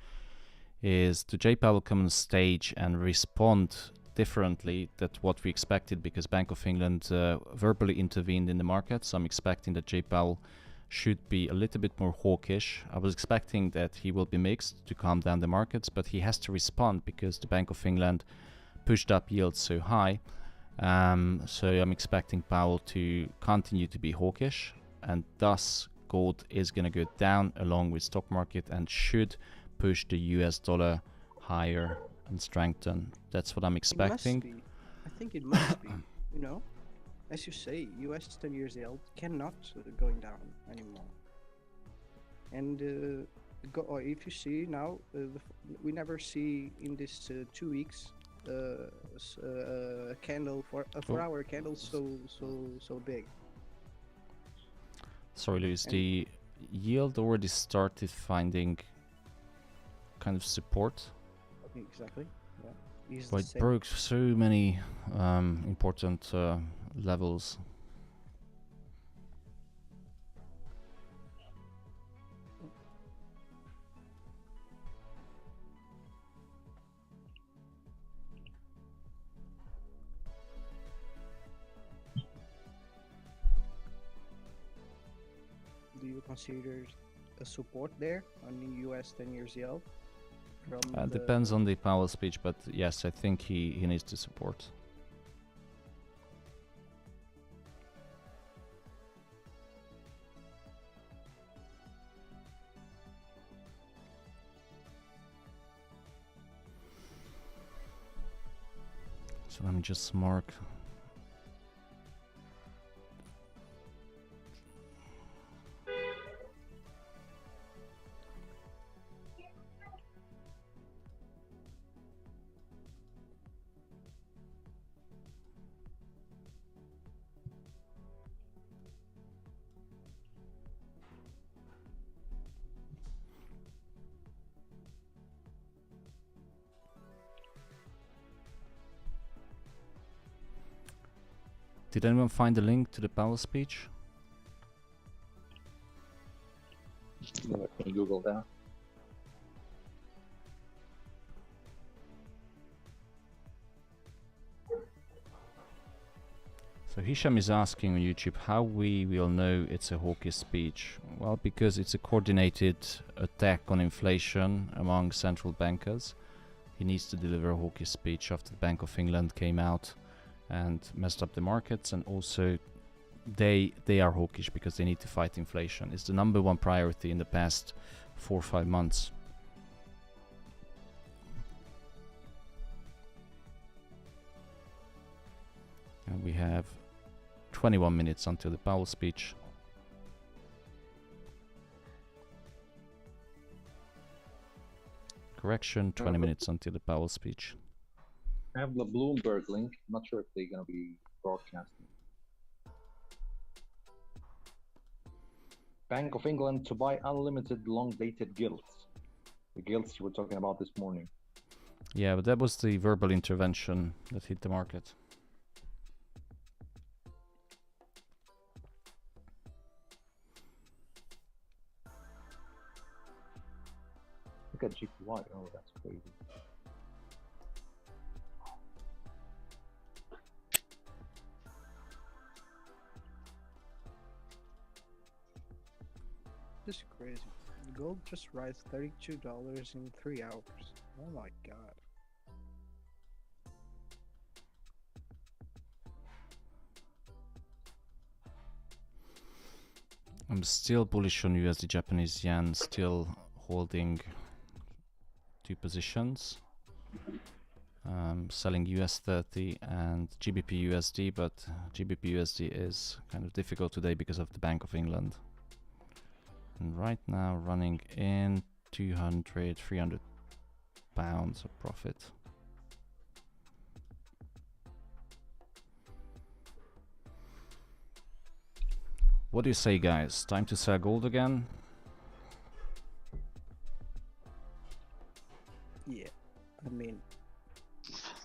is to J. Powell come on stage and respond differently than what we expected, because Bank of England verbally intervened in the market. So I'm expecting that J. Powell should be a little bit more hawkish. I was expecting that he will be mixed to calm down the markets, but he has to respond because the Bank of England pushed up yields so high. So I'm expecting Powell to continue to be hawkish, and thus gold is going to go down along with stock market and should push the US dollar higher and strengthen. That's what I'm expecting. I think it must be. As you say, US 10 years yield cannot going down anymore. And if you see now, we never see in this 2 weeks a candle for a 4-hour candle so big. Sorry, Luis, the yield already started finding kind of support. Exactly. Yeah. But it broke so many important levels. Do you consider a support there on the US 10 years yield? Depends on the Powell speech, but yes, I think he needs to support. So let me just mark. Did anyone find the link to the Powell speech? Let me Google that. So Hisham is asking on YouTube how we will know it's a hawkish speech. Well, because it's a coordinated attack on inflation among central bankers. He needs to deliver a hawkish speech after the Bank of England came out and messed up the markets, and also they are hawkish because they need to fight inflation. It's the #1 priority in the past 4 or 5 months. And we have 21 minutes until the Powell speech. Correction, 20 minutes until the Powell speech. I have the Bloomberg link. I'm not sure if they're going to be broadcasting. Bank of England to buy unlimited long-dated gilts. The gilts you were talking about this morning. Yeah, but that was the verbal intervention that hit the market. Look at GPY. Oh, that's crazy. This is crazy. Gold just rise $32 in 3 hours. Oh my god. I'm still bullish on USD Japanese yen, still holding 2 positions. Selling US30 and GBP USD, but GBP USD is kind of difficult today because of the Bank of England. And right now running in 200, 300 pounds of profit. What do you say, guys? Time to sell gold again? Yeah, I mean,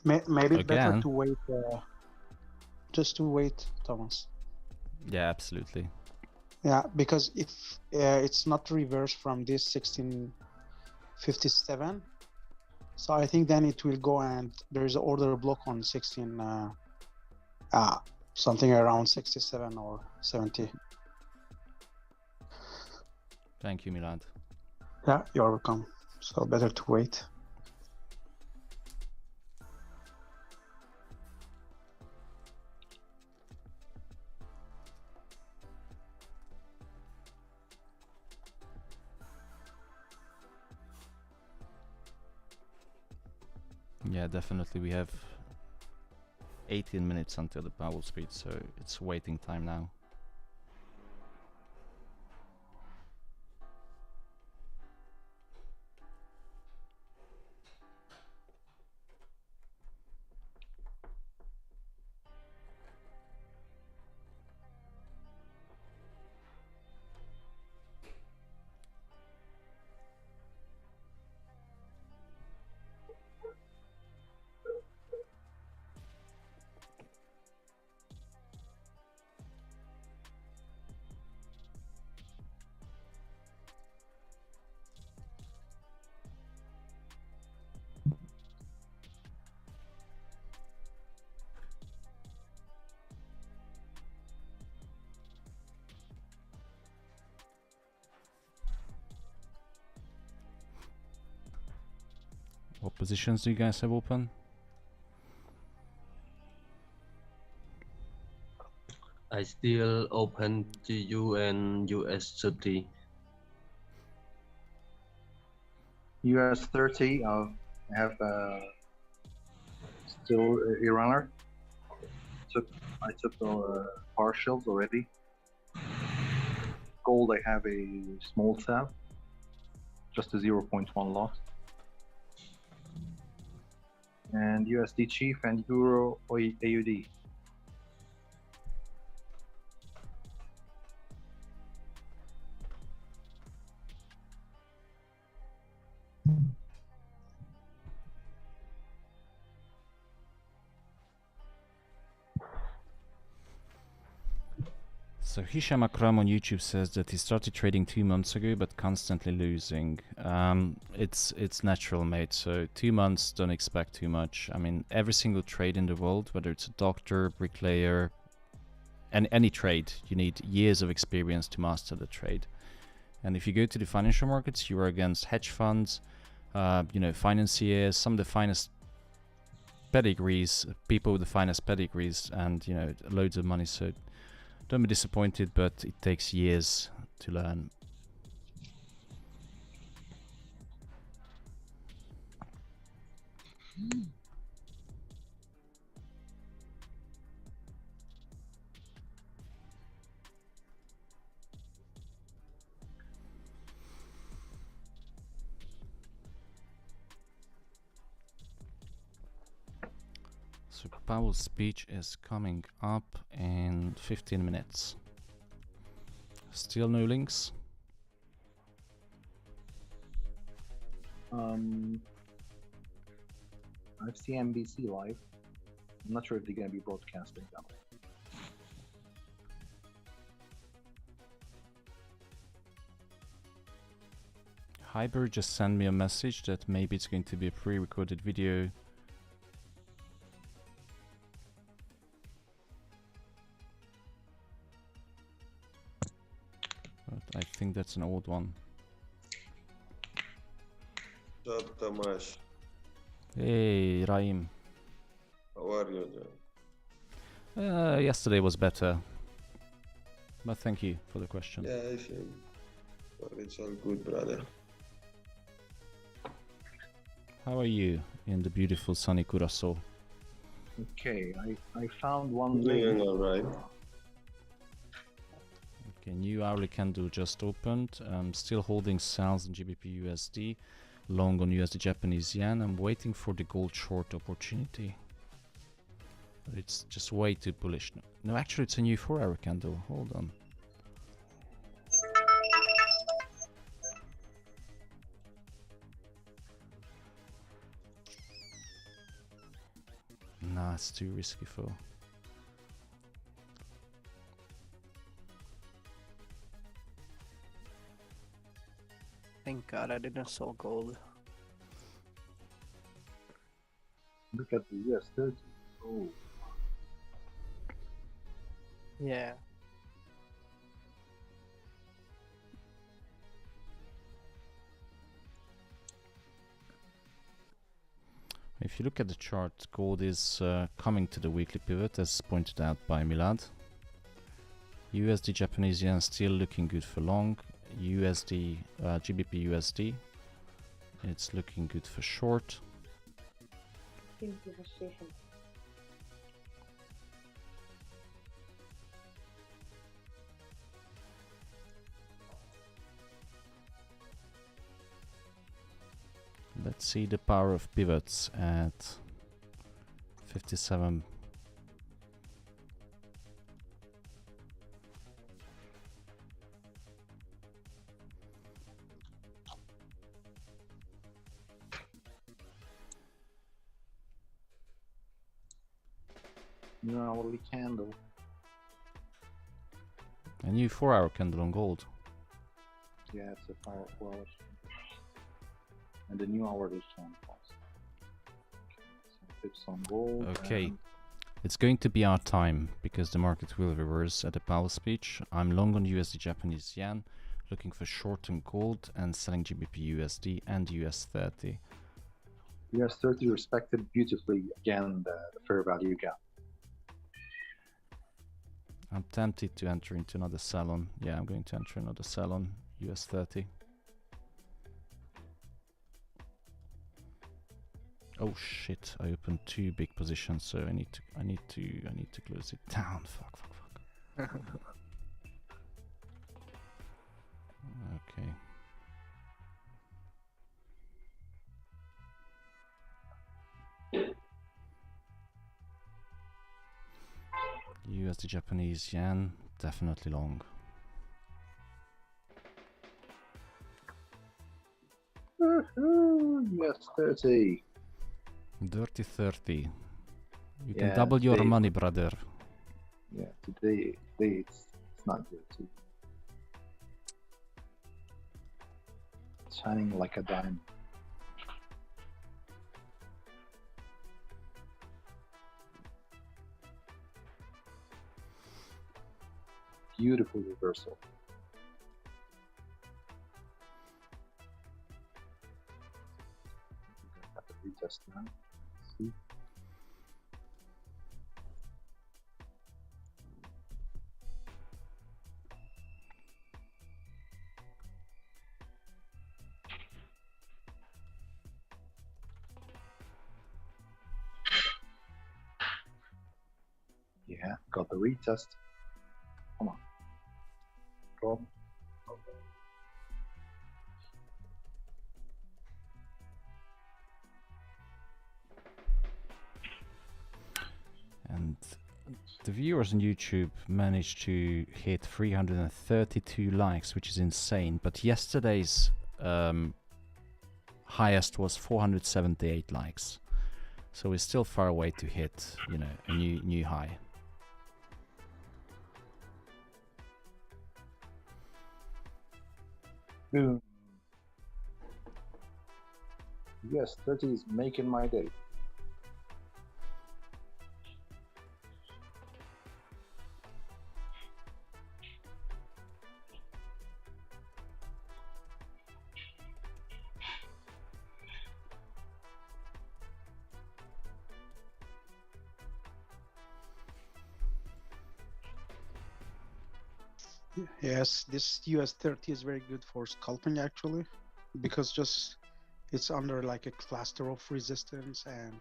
maybe it's better again? to wait. Just to wait, Thomas. Yeah, absolutely. Yeah, because if it's not reversed from this 1657, so I think then it will go and there is an order block on 16, something around 67 or 70. Thank you, Milad. Yeah, you're welcome. So better to wait. Yeah, definitely. We have 18 minutes until the Powell speech, so it's waiting time now. What positions do you guys have open? I still open GU and US30. US30, I have still Iraner. I took the partials already. Gold, I have a small sell, just a 0.1 loss. And USD Chief and Euro AUD. So Hisham Akram on YouTube says that he started trading 2 months ago, but constantly losing. It's natural, mate. So 2 months, don't expect too much. I mean, every single trade in the world, whether it's a doctor, bricklayer, and any trade, you need years of experience to master the trade. And if you go to the financial markets, you are against hedge funds, financiers, some of the finest pedigrees, people with the finest pedigrees, and loads of money. So Don't be disappointed, but it takes years to learn. So Powell's speech is coming up in 15 minutes. Still no links? I've seen NBC live. I'm not sure if they're going to be broadcasting that. Hyber just sent me a message that maybe it's going to be a pre-recorded video. But I think that's an old one. What's up, Tamash? Hey, Raim. How are you, John? Yesterday was better. But thank you for the question. Yeah, I think it's all good, brother. How are you in the beautiful sunny Curacao? Okay, I found one Doing link. all right. Okay, new hourly candle just opened. I'm still holding sales in GBP USD, long on USD Japanese yen. I'm waiting for the gold short opportunity. But it's just way too bullish. No, actually it's a new 4-hour candle. Hold on. Nah, it's too risky for. Thank God I didn't sell gold. Look at the US 30. Oh. Yeah. If you look at the chart, gold is coming to the weekly pivot as pointed out by Milad. USD Japanese yen still looking good for long. USD GBP USD, it's looking good for short. Let's see the power of pivots at 57. New hourly candle. A new 4-hour candle on gold. Yeah, it's a 4 hours. And the new hourly one. Pips on gold. Okay, it's going to be our time because the market will reverse at the Powell speech. I'm long on USD Japanese yen, looking for short on gold and selling GBP USD and US 30. US 30 respected beautifully again the fair value gap. I'm tempted to enter into another salon. Yeah, I'm going to enter another salon, US 30. Oh shit, I opened 2 big positions, so I need to close it down. Fuck. Okay. USD Japanese yen, definitely long. US 30. Dirty 30. You Yeah, can double your today- money, brother. Yeah, today it's not good too. It's shining like a diamond. Beautiful reversal. Have to retest now. See. Yeah, got the retest. Come on. Drop. And the viewers on YouTube managed to hit 332 likes, which is insane. But yesterday's highest was 478 likes. So we're still far away to hit, you know, a new high. Boom. Yes, 30 is making my day. Yes, this US30 is very good for scalping actually, because just it's under like a cluster of resistance and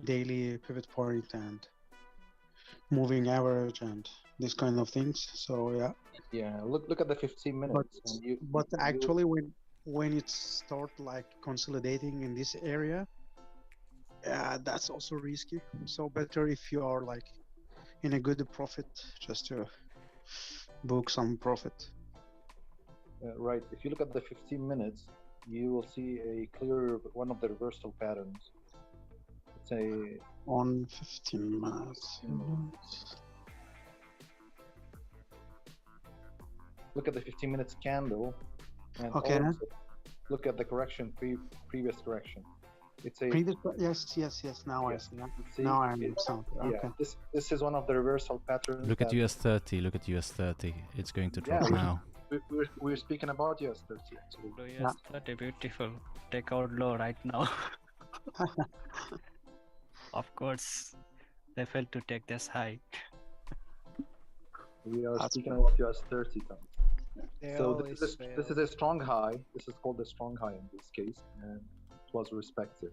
daily pivot point and moving average and this kind of things. So yeah. Yeah, look at the 15 minutes. But actually when it start like consolidating in this area, that's also risky. So better if you are like in a good profit, just to book some profit. Right. If you look at the 15 minutes, you will see a clear one of the reversal patterns. It's a on 15 minutes. Look at the 15 minutes candle, and okay. Also look at the correction, previous correction. It's a previous. Yes. Now I see. Now I understand. Okay. Yeah, this is one of the reversal patterns. Look at US30. Look at US30. It's going to drop now. We're speaking about US30 actually. US30 beautiful. Take out low right now. Of course, they failed to take this high. We are speaking about US30 times. So this is a strong high. This is called a strong high in this case, and it was respected.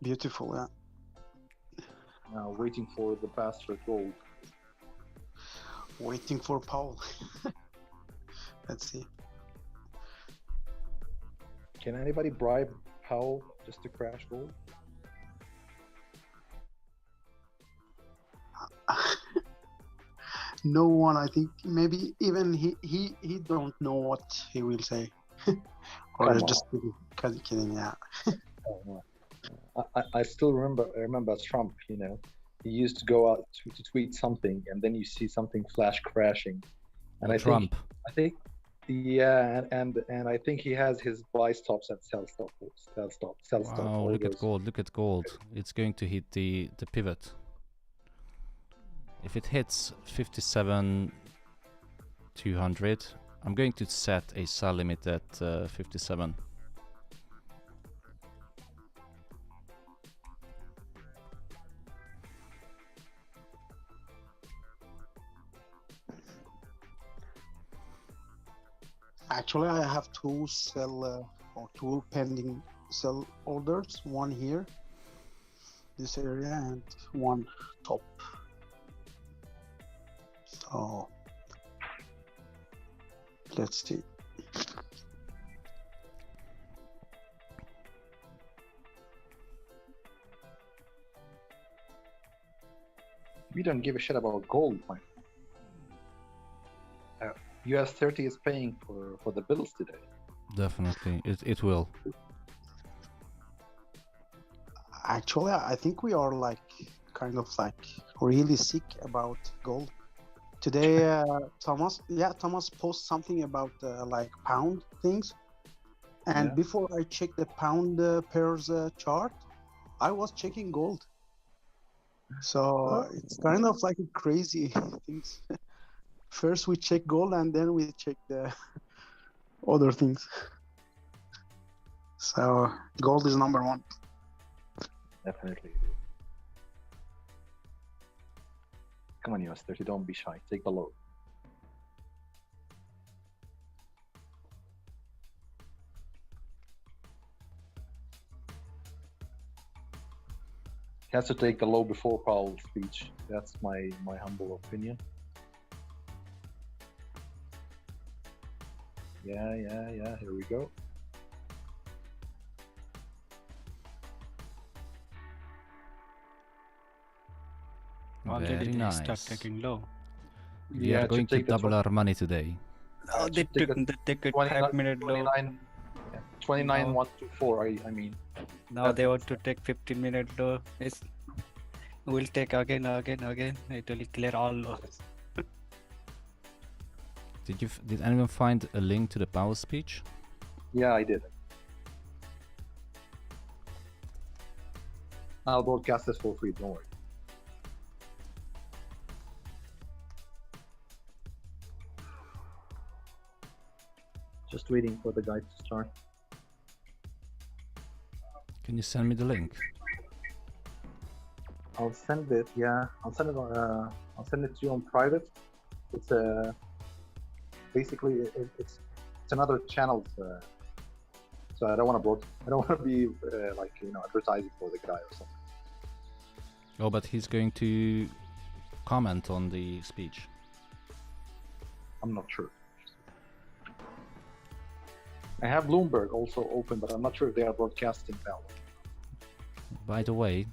Beautiful, yeah. Now waiting for the faster gold. Waiting for Powell. Let's see. Can anybody bribe Powell just to crash gold? No one, I think. Maybe even he don't know what he will say. Or just kidding, yeah. I still remember Trump, you know, he used to go out to tweet something, and then you see something flash crashing. And I think yeah, and I think he has his buy stops and sell stops. Wow, look at gold, look at gold. It's going to hit the pivot. If it hits 57,200, I'm going to set a sell limit at 57. Actually, I have two sell or two pending sell orders. One here, this area, and one top. So let's see. We don't give a shit about gold, my friend. US30 is paying for the bills today. Definitely, it will. Actually, I think we are like kind of like really sick about gold. Today, Thomas posted something about like pound things, and before I checked the pound pairs chart, I was checking gold. So it's kind of like crazy things. First we check gold and then we check the other things. So gold is number one. Definitely. Come on, US30, don't be shy. Take the load. has to take the low before Powell's speech. That's my humble opinion. Yeah. Here we go. Very nice. Start taking low. We are going to double our money today. Oh, they took it 5-minute low. 29,124. I mean. Now they want to take 15-minute low. We'll take again. It will clear all lows. Did anyone find a link to the Powell speech? Yeah, I did. I'll broadcast this for free. Don't worry. Just waiting for the guy to start. Can you send me the link? I'll send it. Yeah, I'll send it. I'll send it to you on private. It's basically it's another channel. So I don't want to be like advertising for the guy or something. Oh, but he's going to comment on the speech. I'm not sure. I have Bloomberg also open, but I'm not sure if they are broadcasting now. By the way,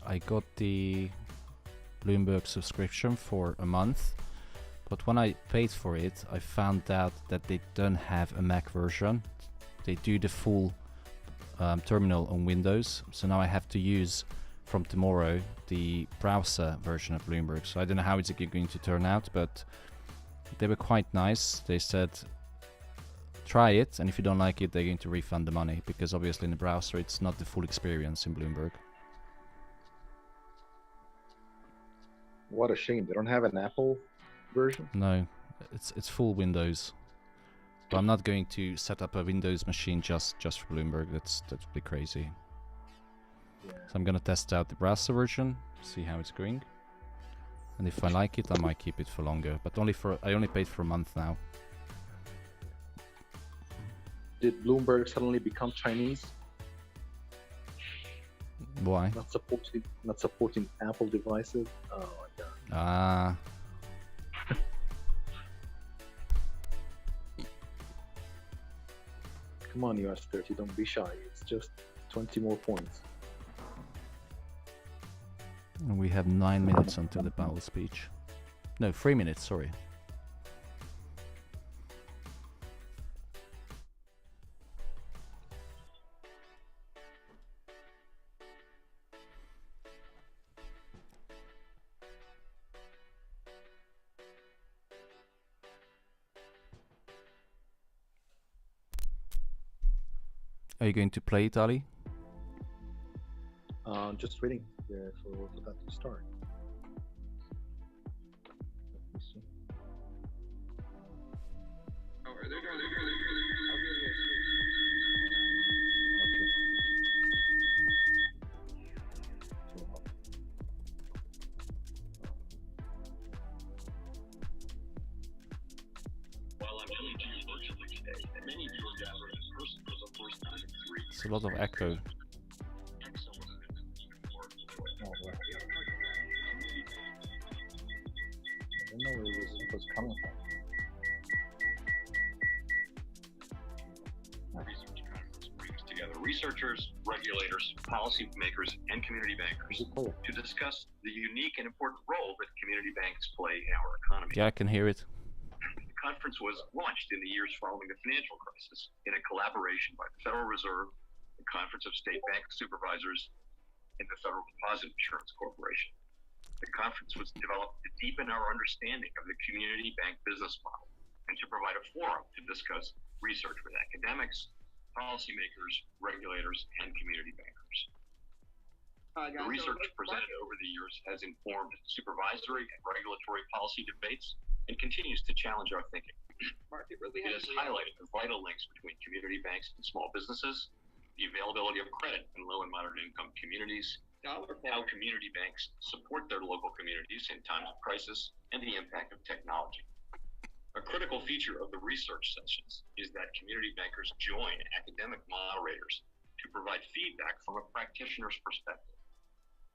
I got the Bloomberg subscription for a month, but when I paid for it, I found out that they don't have a Mac version. They do the full terminal on Windows, so now I have to use from tomorrow the browser version of Bloomberg. So I don't know how it's going to turn out, but they were quite nice. They said try it, and if you don't like it, they're going to refund the money, because obviously in the browser it's not the full experience in Bloomberg. What a shame, they don't have an Apple version? No, it's full Windows. But I'm not going to set up a Windows machine just for Bloomberg. That'd be crazy. Yeah. So I'm gonna test out the browser version, see how it's going, and if I like it, I might keep it for longer. But I only paid for a month now. Did Bloomberg suddenly become Chinese? Why? Not supporting Apple devices. Oh my god. Ah. Come on, US 30, don't be shy. It's just 20 more points. And we have 9 minutes until the Powell speech. No, 3 minutes, sorry. Are you going to play it, Ali? Just waiting for that to start. Let me see. It's a lot of echo. I don't know where this was coming from. Research conference brings together researchers, regulators, policymakers, and community bankers to discuss the unique and important role that community banks play in our economy. Yeah, I can hear it. The conference was launched in the years following the financial crisis in a collaboration by the Federal Reserve, the Conference of State Bank Supervisors, and the Federal Deposit Insurance Corporation. The conference was developed to deepen our understanding of the community bank business model and to provide a forum to discuss research with academics, policymakers, regulators, and community bankers. The research presented over the years has informed supervisory and regulatory policy debates and continues to challenge our thinking. It has highlighted the vital links between community banks and small businesses, the availability of credit in low and moderate income communities, how community banks support their local communities in times of crisis, and the impact of technology. A critical feature of the research sessions is that community bankers join academic moderators to provide feedback from a practitioner's perspective.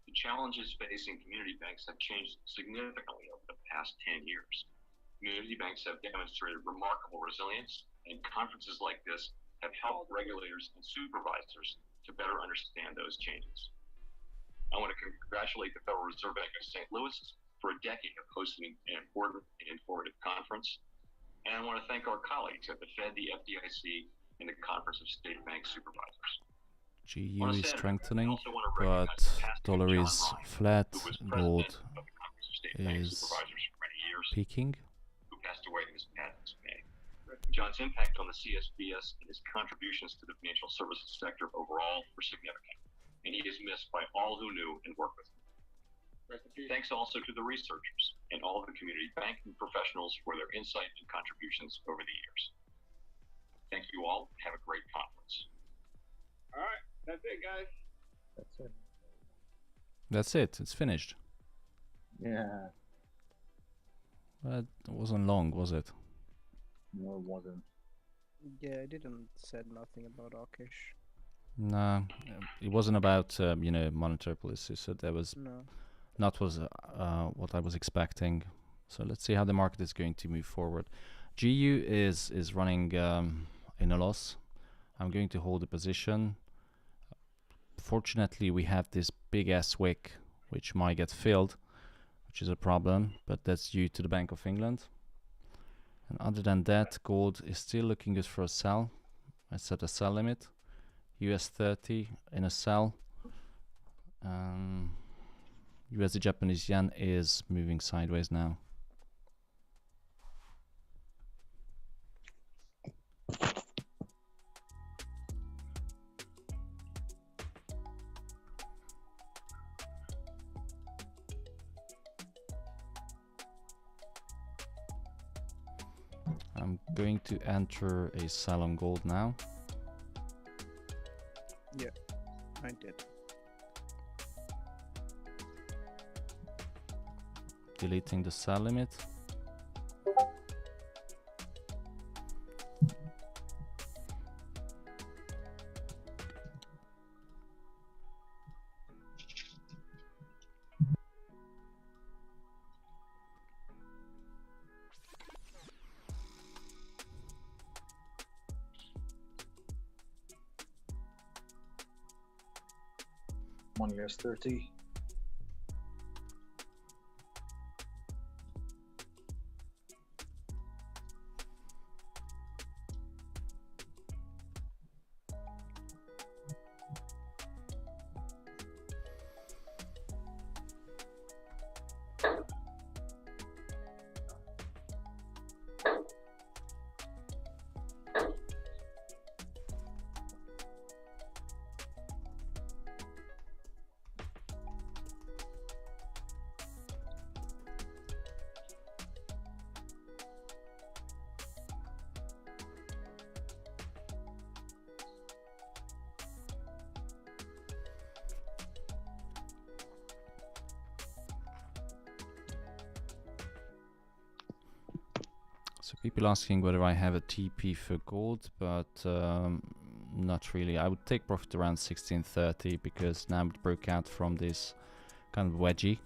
The challenges facing community banks have changed significantly over the past 10 years. Community banks have demonstrated remarkable resilience, and conferences like this have helped regulators and supervisors to better understand those changes. I want to congratulate the Federal Reserve Bank of St. Louis for a decade of hosting an important and informative conference. And I want to thank our colleagues at the Fed, the FDIC, and the Conference of State Bank Supervisors. GU is strengthening, but dollar is flat, gold is peaking. Who passed away this past May. John's impact on the CSBS and his contributions to the financial services sector overall were significant, and he is missed by all who knew and worked with him. Thanks also to the researchers and all of the community banking professionals for their insight and contributions over the years. Thank you all. Have a great conference. All right, that's it, guys. That's it. That's it. It's finished. Yeah. But it wasn't long, was it? No, it wasn't. Yeah, I didn't said nothing about Akish. No, it wasn't about monetary policy. So there was not what I was expecting. So let's see how the market is going to move forward. GU is running in a loss. I'm going to hold a position. Fortunately, we have this big ass wick which might get filled, which is a problem, but that's due to the Bank of England. And other than that, gold is still looking good for a sell. I set a sell limit. US 30 in a sell. USD Japanese yen is moving sideways now. I'm going to enter a sell on gold now. Yeah, I did. Deleting the sell limit. US 30. So people asking whether I have a TP for gold, but not really. I would take profit around 1630 because now it broke out from this kind of wedgie.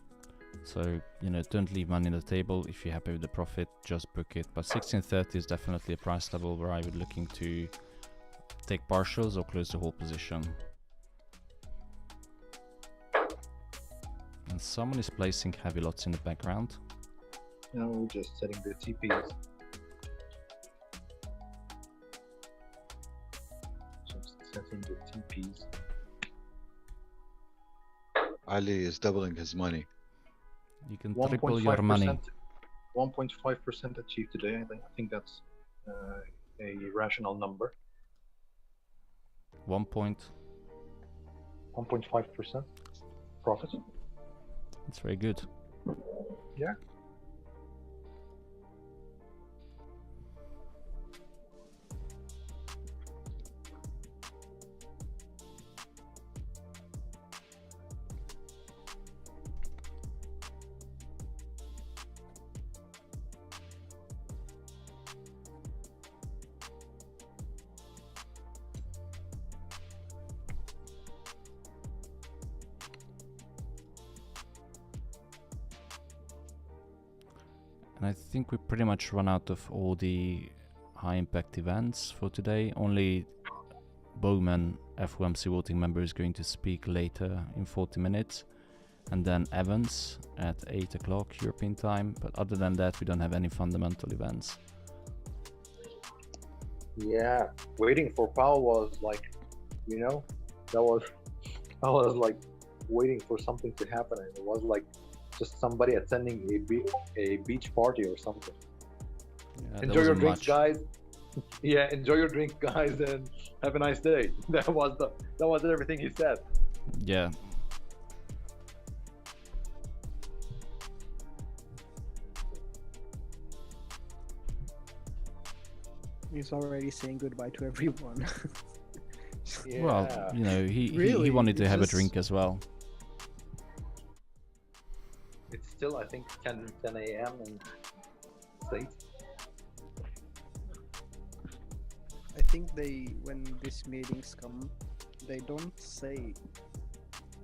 So, don't leave money on the table. If you're happy with the profit, just book it. But 1630 is definitely a price level where I would looking to take partials or close the whole position. And someone is placing heavy lots in the background. No, we're just setting the TPs. Just setting the TPs. Ali is doubling his money. You can triple your money. 1.5% achieved today. I think that's a rational number. 1.5% profit. That's very good. Yeah. And I think we pretty much run out of all the high impact events for today. Only Bowman, FOMC voting member, is going to speak later in 40 minutes. And then Evans at 8 o'clock European time. But other than that, we don't have any fundamental events. Yeah, waiting for Powell was like, you know, I was like waiting for something to happen, and it was like just somebody attending a beach party or something. Yeah, enjoy your drinks, guys. Yeah, enjoy your drink, guys, and have a nice day. That was everything he said. Yeah. He's already saying goodbye to everyone. Yeah. Well, you know, he Really? wanted to have a Just- drink as well. It's still, I think, 10 a.m. in States. I think when these meetings come, they don't say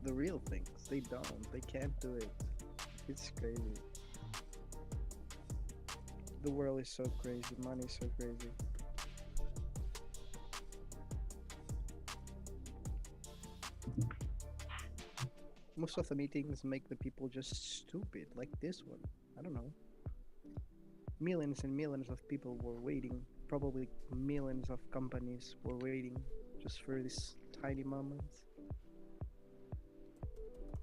the real things. They don't. They can't do it. It's crazy. The world is so crazy. Money is so crazy. Most of the meetings make the people just stupid, like this one. I don't know. Millions and millions of people were waiting. Probably millions of companies were waiting just for this tiny moment.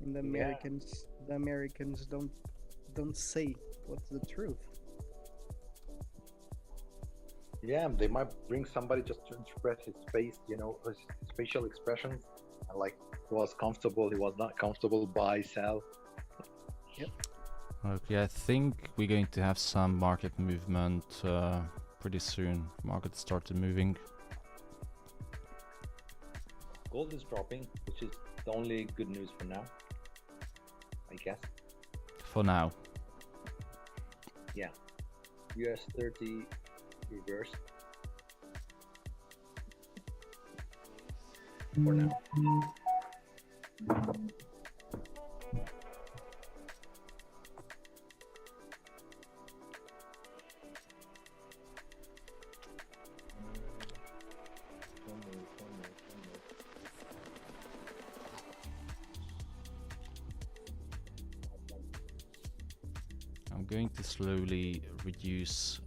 And the Americans don't say what's the truth. Yeah, they might bring somebody just to interpret his face, you know, his facial expressions, and like he was comfortable, he was not comfortable, buy, sell. Yep. Okay, I think we're going to have some market movement pretty soon. Market started moving. Gold is dropping, which is the only good news for now, I guess. For now. Yeah. US 30 reverse. For now. I'm going to slowly reduce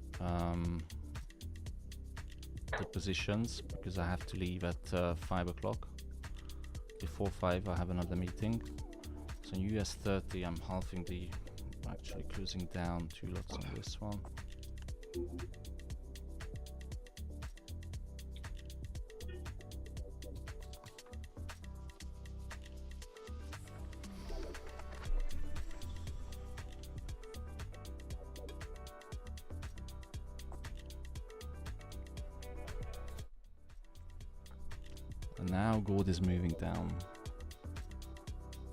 the positions because I have to leave at 5 o'clock. Before 5 I have another meeting. So in US 30 I'm halving the, actually closing down 2 lots on this one. And now gold is moving down.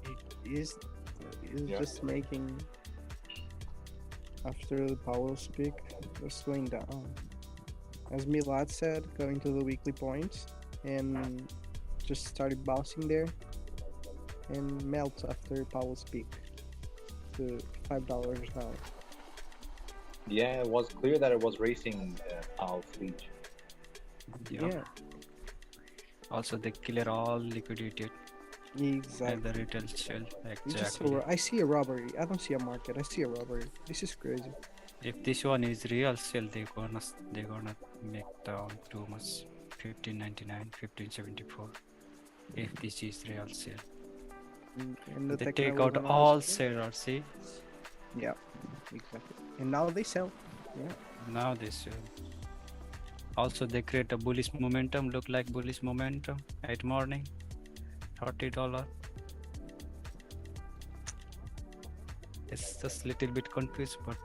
It is just making, after the Powell speak, just going down. As Milad said, going to the weekly points and just started bouncing there and melt after Powell speak to $5 now. Yeah, it was clear that it was racing Powell's speech. Yeah. Also, they clear all liquidity. Exactly. And the retail sell. Exactly. I see a robbery. I don't see a market. I see a robbery. This is crazy. If this one is real sell, they're gonna make down too much. 15.99, 15.74. If this is real sell, And they take out all sellers. See? Yeah, exactly. And now they sell. Yeah. Now they sell. Also, they create a bullish momentum. Look like bullish momentum at morning. $30. It's just little bit confused, but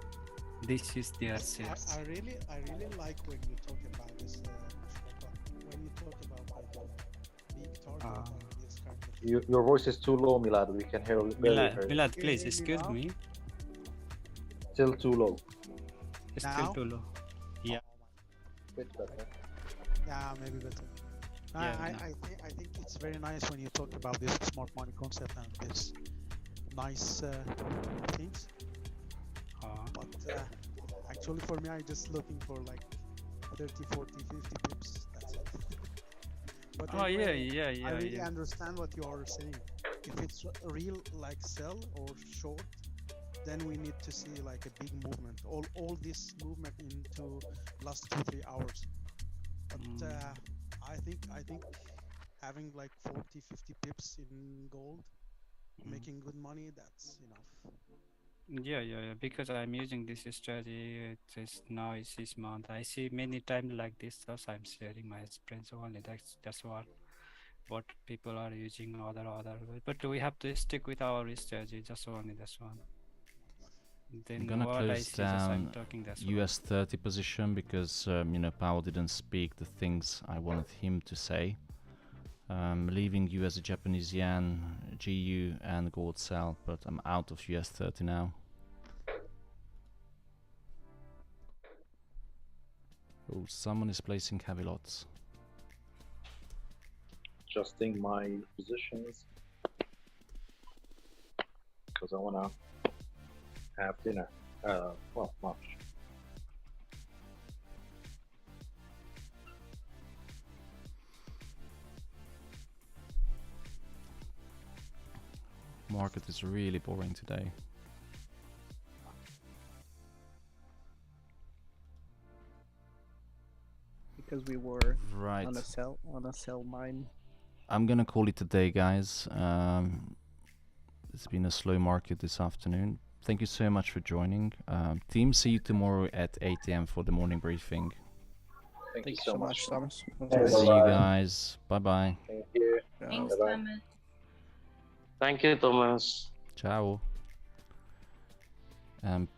this is their sales. I really like when you talk about this. When you talk about big target and this kind of. Your voice is too low, Milad. We can hear barely hear you. Milad, please excuse me. Still too low. It's Now? still too low. Yeah. Bit better. Yeah, maybe better. Yeah, I think it's very nice when you talk about this smart money concept and this nice things. But Actually, for me, I just looking for like 30, 40, 50 pips. That's it. But Oh anyway, yeah, I really yeah. understand what you are saying. If it's a real like sell or short, then we need to see like a big movement. All this movement into last 2-3 hours. But I think having like 40, 50 pips in gold, making good money, that's enough. Yeah. Because I'm using this strategy. It's this month. I see many times like this, so I'm sharing my experience only. That's what people are using other. But we have to stick with our strategy. Just only this one. Then I'm gonna what I close see, just I'm down talking that's US 30 position because Powell didn't speak the things I wanted him to say. Leaving USD Japanese yen, GU and gold sell, but I'm out of US 30 now. Oh, someone is placing heavy lots. Adjusting my positions because I wanna have dinner. Well, lunch. Market is really boring today. Because we were right on a sell mine. I'm gonna call it a day, guys. It's been a slow market this afternoon. Thank you so much for joining. Team, see you tomorrow at 8 AM for the morning briefing. Thank you so much, Thomas. See you guys. Bye bye. Thank you. Thanks, Bye-bye. Thomas. Thank you, Thomas. Ciao.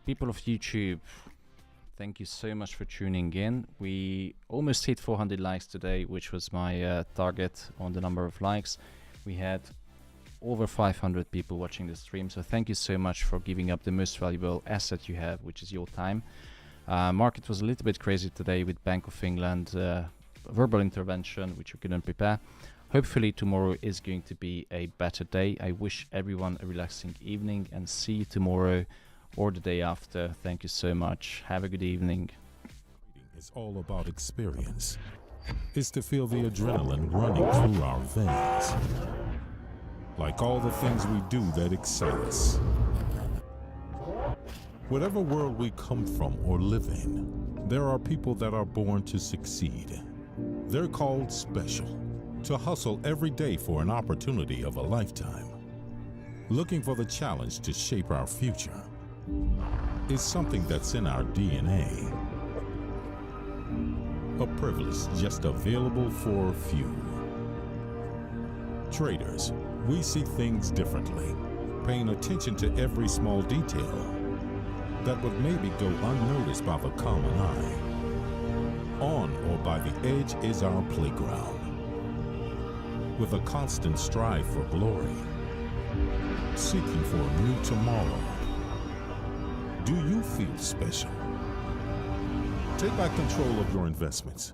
People of YouTube, thank you so much for tuning in. We almost hit 400 likes today, which was my target on the number of likes. We had over 500 people watching the stream, so thank you so much for giving up the most valuable asset you have, which is your time. Market was a little bit crazy today with Bank of England verbal intervention, which we couldn't prepare. Hopefully tomorrow is going to be a better day. I wish everyone a relaxing evening and see you tomorrow or the day after. Thank you so much. Have a good evening. It's all about experience. It's to feel the adrenaline running through our veins. Like all the things we do that excite us. Whatever world we come from or live in, there are people that are born to succeed. They're called special, to hustle every day for an opportunity of a lifetime. Looking for the challenge to shape our future is something that's in our DNA. A privilege just available for a few. Traders, we see things differently, paying attention to every small detail that would maybe go unnoticed by the common eye. On or by the edge is our playground, with a constant strive for glory, seeking for a new tomorrow. Do you feel special? Take back control of your investments.